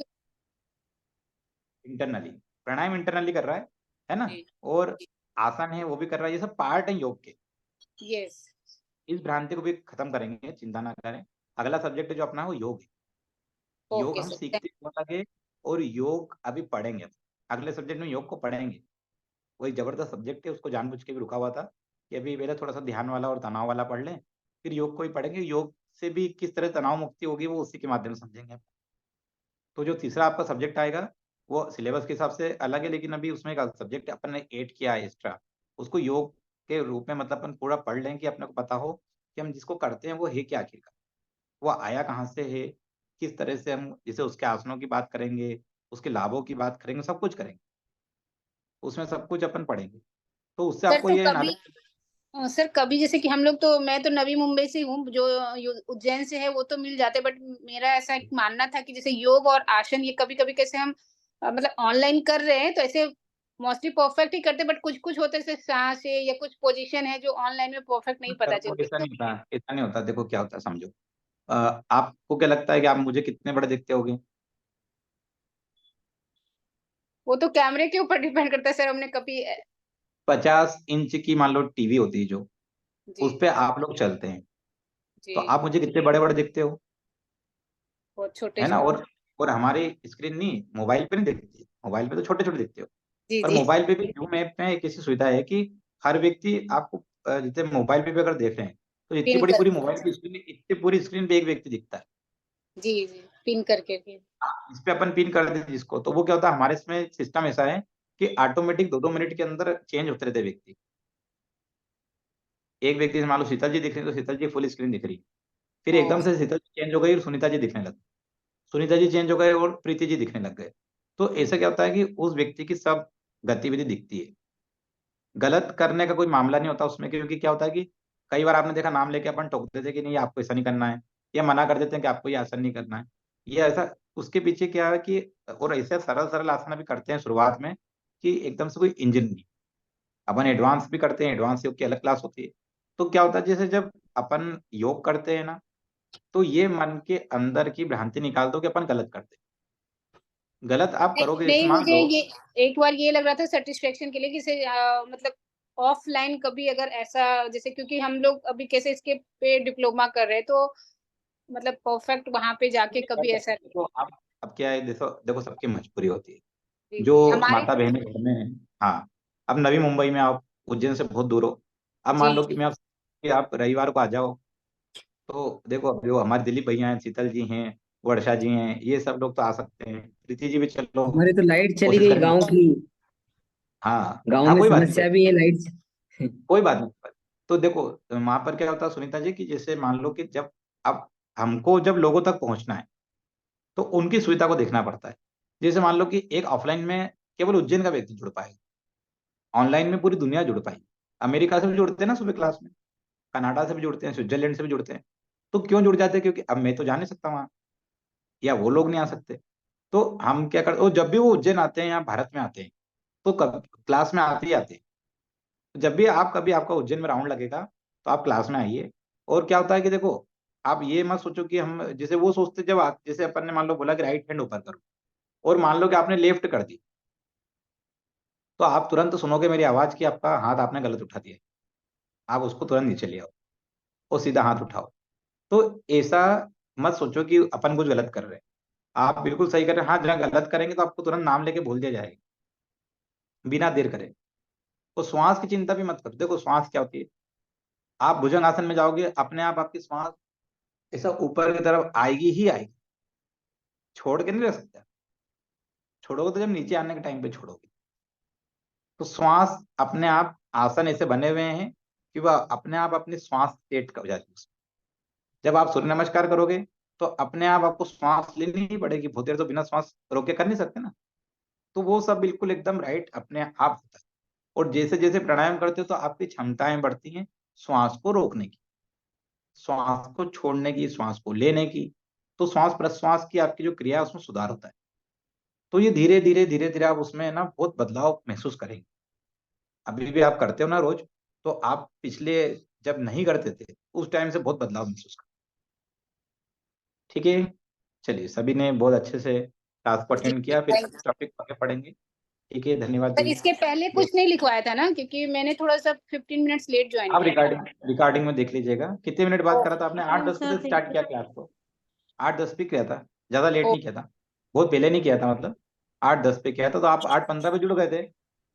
इंटरनली। प्राणायाम इंटरनली कर रहा है ना। और आसन है वो भी कर रहा है, ये सब पार्ट है योग के। यस। इस भ्रांति को भी खत्म करेंगे, चिंता ना करें। अगला सब्जेक्ट जो अपना है वो योग है। योग ओके हम सर। सीखते हुए लगे, और योग अभी पढ़ेंगे। अगले सब्जेक्ट में योग को पढ़ेंगे। वही जबरदस्त सब्जेक्ट है, उसको जानबूझ के भी रुका हुआ था कि अभी पहले थोड़ा सा ध्यान वाला और तनाव वाला पढ़ लें, फिर योग को ही पढ़ेंगे। योग से भी किस तरह तनाव मुक्ति होगी वो उसी के माध्यम से समझेंगे। तो जो तीसरा आपका सब्जेक्ट आएगा वो सिलेबस के हिसाब से अलग है, लेकिन अभी उसमें एक सब्जेक्ट अपन ने ऐड किया है एक्स्ट्रा। उसको योग के रूप में मतलब अपन पूरा पढ़ लें कि अपने को पता हो कि हम जिसको करते हैं वो है क्या आखिरकार, वो आया कहाँ से है, किस तरह से हम जैसे उसके आसनों की बात करेंगे, उसके लाभों की बात करेंगे, सब कुछ करेंगे, उसमें सब कुछ अपन पढ़ेंगे। तो उससे सर आपको तो ये कभी नॉलेज। सर कभी जैसे कि हम लोग तो, मैं तो नवी मुंबई से हूँ, जो उज्जैन से है वो तो मिल जाते, बट मेरा ऐसा एक मानना था कि जैसे योग और आसन ये कभी कभी कैसे हम मतलब ऑनलाइन कर रहे हैं तो ऐसे मोस्टली परफेक्ट ही करते, बट कुछ कुछ होते जैसे सांस है या कुछ पोजीशन है जो ऑनलाइन में परफेक्ट नहीं पता वो चलती ऐसा तो। नहीं होता, ऐसा नहीं होता। देखो क्या होता है समझो, आपको क्या लगता है कि आप मुझे कितने बड़े दिखते होगे? वो तो कैमरे के ऊपर डिपेंड करता है सर। हमने कभी 50 इंच की मान लो टीवी होती है जो, उस जी पे आप लोग चलते हैं, जी तो आप मुझे कितने बड़े बड़े दिखते हो, बहुत छोटे है ना। छोटे। और हमारी स्क्रीन नहीं, मोबाइल पे नहीं दिखती, मोबाइल पे तो छोटे छोटे दिखते हो। जी पर जी मोबाइल पे भी जूम ऐप में एक ऐसी सुविधा है कि हर व्यक्ति आपको जैसे मोबाइल पे भी अगर देख रहे हैं तो इतनी पिन बड़ी कर पूरी मोबाइल की स्क्रीन, इतनी पूरी स्क्रीन पे एक व्यक्ति दिखता है। जी जी पिन करके भी। इस पे अपन पिन कर देते जिसको, तो वो क्या होता है, हमारे इसमें सिस्टम ऐसा है कि ऑटोमेटिक 2-2 मिनट के अंदर चेंज होते रहते व्यक्ति। एक व्यक्ति से मान लो शीतल जी दिख रही है, तो शीतल जी फुल स्क्रीन दिख रही है। फिर एकदम से शीतल जी चेंज हो गई और सुनीता जी दिखने लग गई, सुनीता जी चेंज हो गए और प्रीति जी दिखने लग गए। तो ऐसा क्या होता है कि उस व्यक्ति की सब गतिविधि दिखती है। गलत करने का कोई मामला नहीं होता उसमें, क्योंकि क्या होता है कि कई बार आपने देखा नाम लेके अपन टोक देते कि नहीं आपको ऐसा नहीं करना है, या मना कर देते हैं कि आपको ये आसन नहीं करना है, ये ऐसा। उसके पीछे क्या है कि, और ऐसे सरल सरल आसन भी करते हैं शुरुआत में कि एकदम से कोई इंजन नहीं। अपन एडवांस भी करते हैं, एडवांस योग की अलग क्लास होती है। तो क्या होता है, जैसे जब अपन योग करते हैं ना, तो ये मन के अंदर की भ्रांति निकाल दो कि अपन गलत करते हैं। गलत आप नहीं करोगे, जैसे नहीं, मान मुझे लो, ये एक बार ये लग रहा था सेटिस्फेक्शन के लिए कि मतलब ऑफलाइन कभी अगर ऐसा, जैसे क्योंकि हम लोग अभी कैसे इसके पे डिप्लोमा कर रहे हैं, तो मतलब परफेक्ट वहां पे जाके कर कभी सकते ऐसा। हैं। तो अब क्या है, देखो देखो सबकी मजबूरी होती है। जी जो जी हमारे। माता बहनें घर में हैं, हाँ, अब नवी मुंबई में आप उज्जैन से बहुत दूर हो, अब जी मान लो कि जी मैं कि आप रविवार को आ जाओ, तो देखो अभी वो हमारे दिलीप भैया हैं, शीतल जी हैं, वर्षा जी हैं, ये सब लोग तो आ सकते हैं, प्रीति जी भी चलो, हमारी तो लाइट चली कोशिश गई करेंगे। गांव की। हाँ गांव हाँ, में कोई बात नहीं भाई, समस्या भी है लाइट। कोई बात नहीं। तो देखो वहां पर क्या होता है सुनीता जी, कि जैसे मान लो कि जब अब हमको जब लोगों तक पहुंचना है, तो उनकी सुविधा को देखना पड़ता है। जैसे मान लो कि एक ऑफलाइन में केवल उज्जैन का व्यक्ति जुड़ पाएगा, ऑनलाइन में पूरी दुनिया जुड़ पाई। अमेरिका से भी जुड़ते हैं ना सुबह क्लास में, कनाडा से भी जुड़ते हैं, स्विट्जरलैंड से भी जुड़ते हैं। तो क्यों जुड़ जाते हैं, क्योंकि अब मैं तो जा नहीं सकता वहां, या वो लोग नहीं आ सकते। तो हम क्या करते, और जब भी वो उज्जैन आते हैं या भारत में आते हैं, तो क्लास में आते ही आते हैं। तो जब भी आप कभी आपका उज्जैन में राउंड लगेगा, तो आप क्लास में आइए। और क्या होता है कि देखो, आप ये मत सोचो कि हम जैसे वो सोचते, जब जैसे अपन ने मान लो बोला कि राइट हैंड ऊपर करो, और मान लो कि आपने लेफ्ट कर दी, तो आप तुरंत सुनोगे मेरी आवाज कि आपका हाथ आपने गलत उठा दिया। आप उसको तुरंत नीचे ले आओ और सीधा हाथ उठाओ। तो ऐसा मत सोचो कि अपन कुछ गलत कर रहे हैं, आप बिल्कुल सही कर रहे हैं। हाँ, जहाँ गलत करेंगे तो आपको तुरंत नाम लेके बोल दिया जाएगा, बिना देर करे। तो श्वास की चिंता भी मत करो। देखो श्वास क्या होती है, आप भुजंग आसन में जाओगे, अपने आप आपकी श्वास ऐसा ऊपर की तरफ आएगी ही आएगी, छोड़ के नहीं रह सकते। छोड़ोगे तो जब नीचे आने के टाइम पे छोड़ोगे। तो श्वास अपने आप, आसन ऐसे बने हुए हैं कि वह अपने आप अपनी श्वास सेट कर जाती है। जब आप सूर्य नमस्कार करोगे, तो अपने आप आपको श्वास लेनी ही पड़ेगी, बहुत देर तो बिना श्वास रोके कर नहीं सकते ना। तो वो सब बिल्कुल एकदम राइट अपने आप होता है। और जैसे जैसे प्राणायाम करते हो, तो आपकी क्षमताएं बढ़ती हैं श्वास को रोकने की, श्वास को छोड़ने की, श्वास को लेने की। तो श्वास प्रश्वास की आपकी जो क्रिया है उसमें सुधार होता है। तो ये धीरे धीरे धीरे धीरे आप उसमें ना बहुत बदलाव महसूस करेंगे। अभी भी आप करते हो ना रोज, तो आप पिछले जब नहीं करते थे उस टाइम से बहुत बदलाव महसूस कर। ठीक है, चलिए सभी ने बहुत अच्छे से टास्क को जी अटेंड किया, फिर थैंक यू। टॉपिक आगे पढ़ेंगे। ठीक है, धन्यवाद पर जी। इसके पहले कुछ नहीं लिखवाया था ना, क्योंकि मैंने थोड़ा सा 15 मिनट्स लेट ज्वाइन आप किया था। रिकॉर्डिंग में देख लीजिएगा कितने मिनट बात ओ, करा था आपने, 8-10 सर बजे स्टार्ट किया क्लास को, 8-10 पे किया था, ज्यादा लेट ओ, नहीं किया था, बहुत पहले नहीं किया था, मतलब 8-10 पे किया था। तो आप 8:15 पे जुड़ गए थे,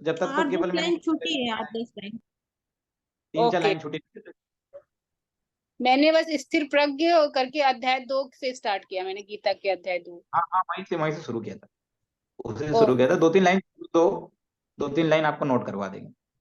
जब तक तो 8-10 केवल मैंने लाइन छुट्टी है, 8-10 लाइन। 3-4 ओके। लाइन छुट्टी। मैंने बस स्थिर प्रज्ञ करके अध्याय 2 से स्टार्ट किया, मैंने गीता के अध्याय 2। हाँ हाँ, वहीं से शुरू किया था, उसे ओ, शुरू किया था। 2-3 लाइन, दो 2-3 लाइन आपको नोट करवा देंगे।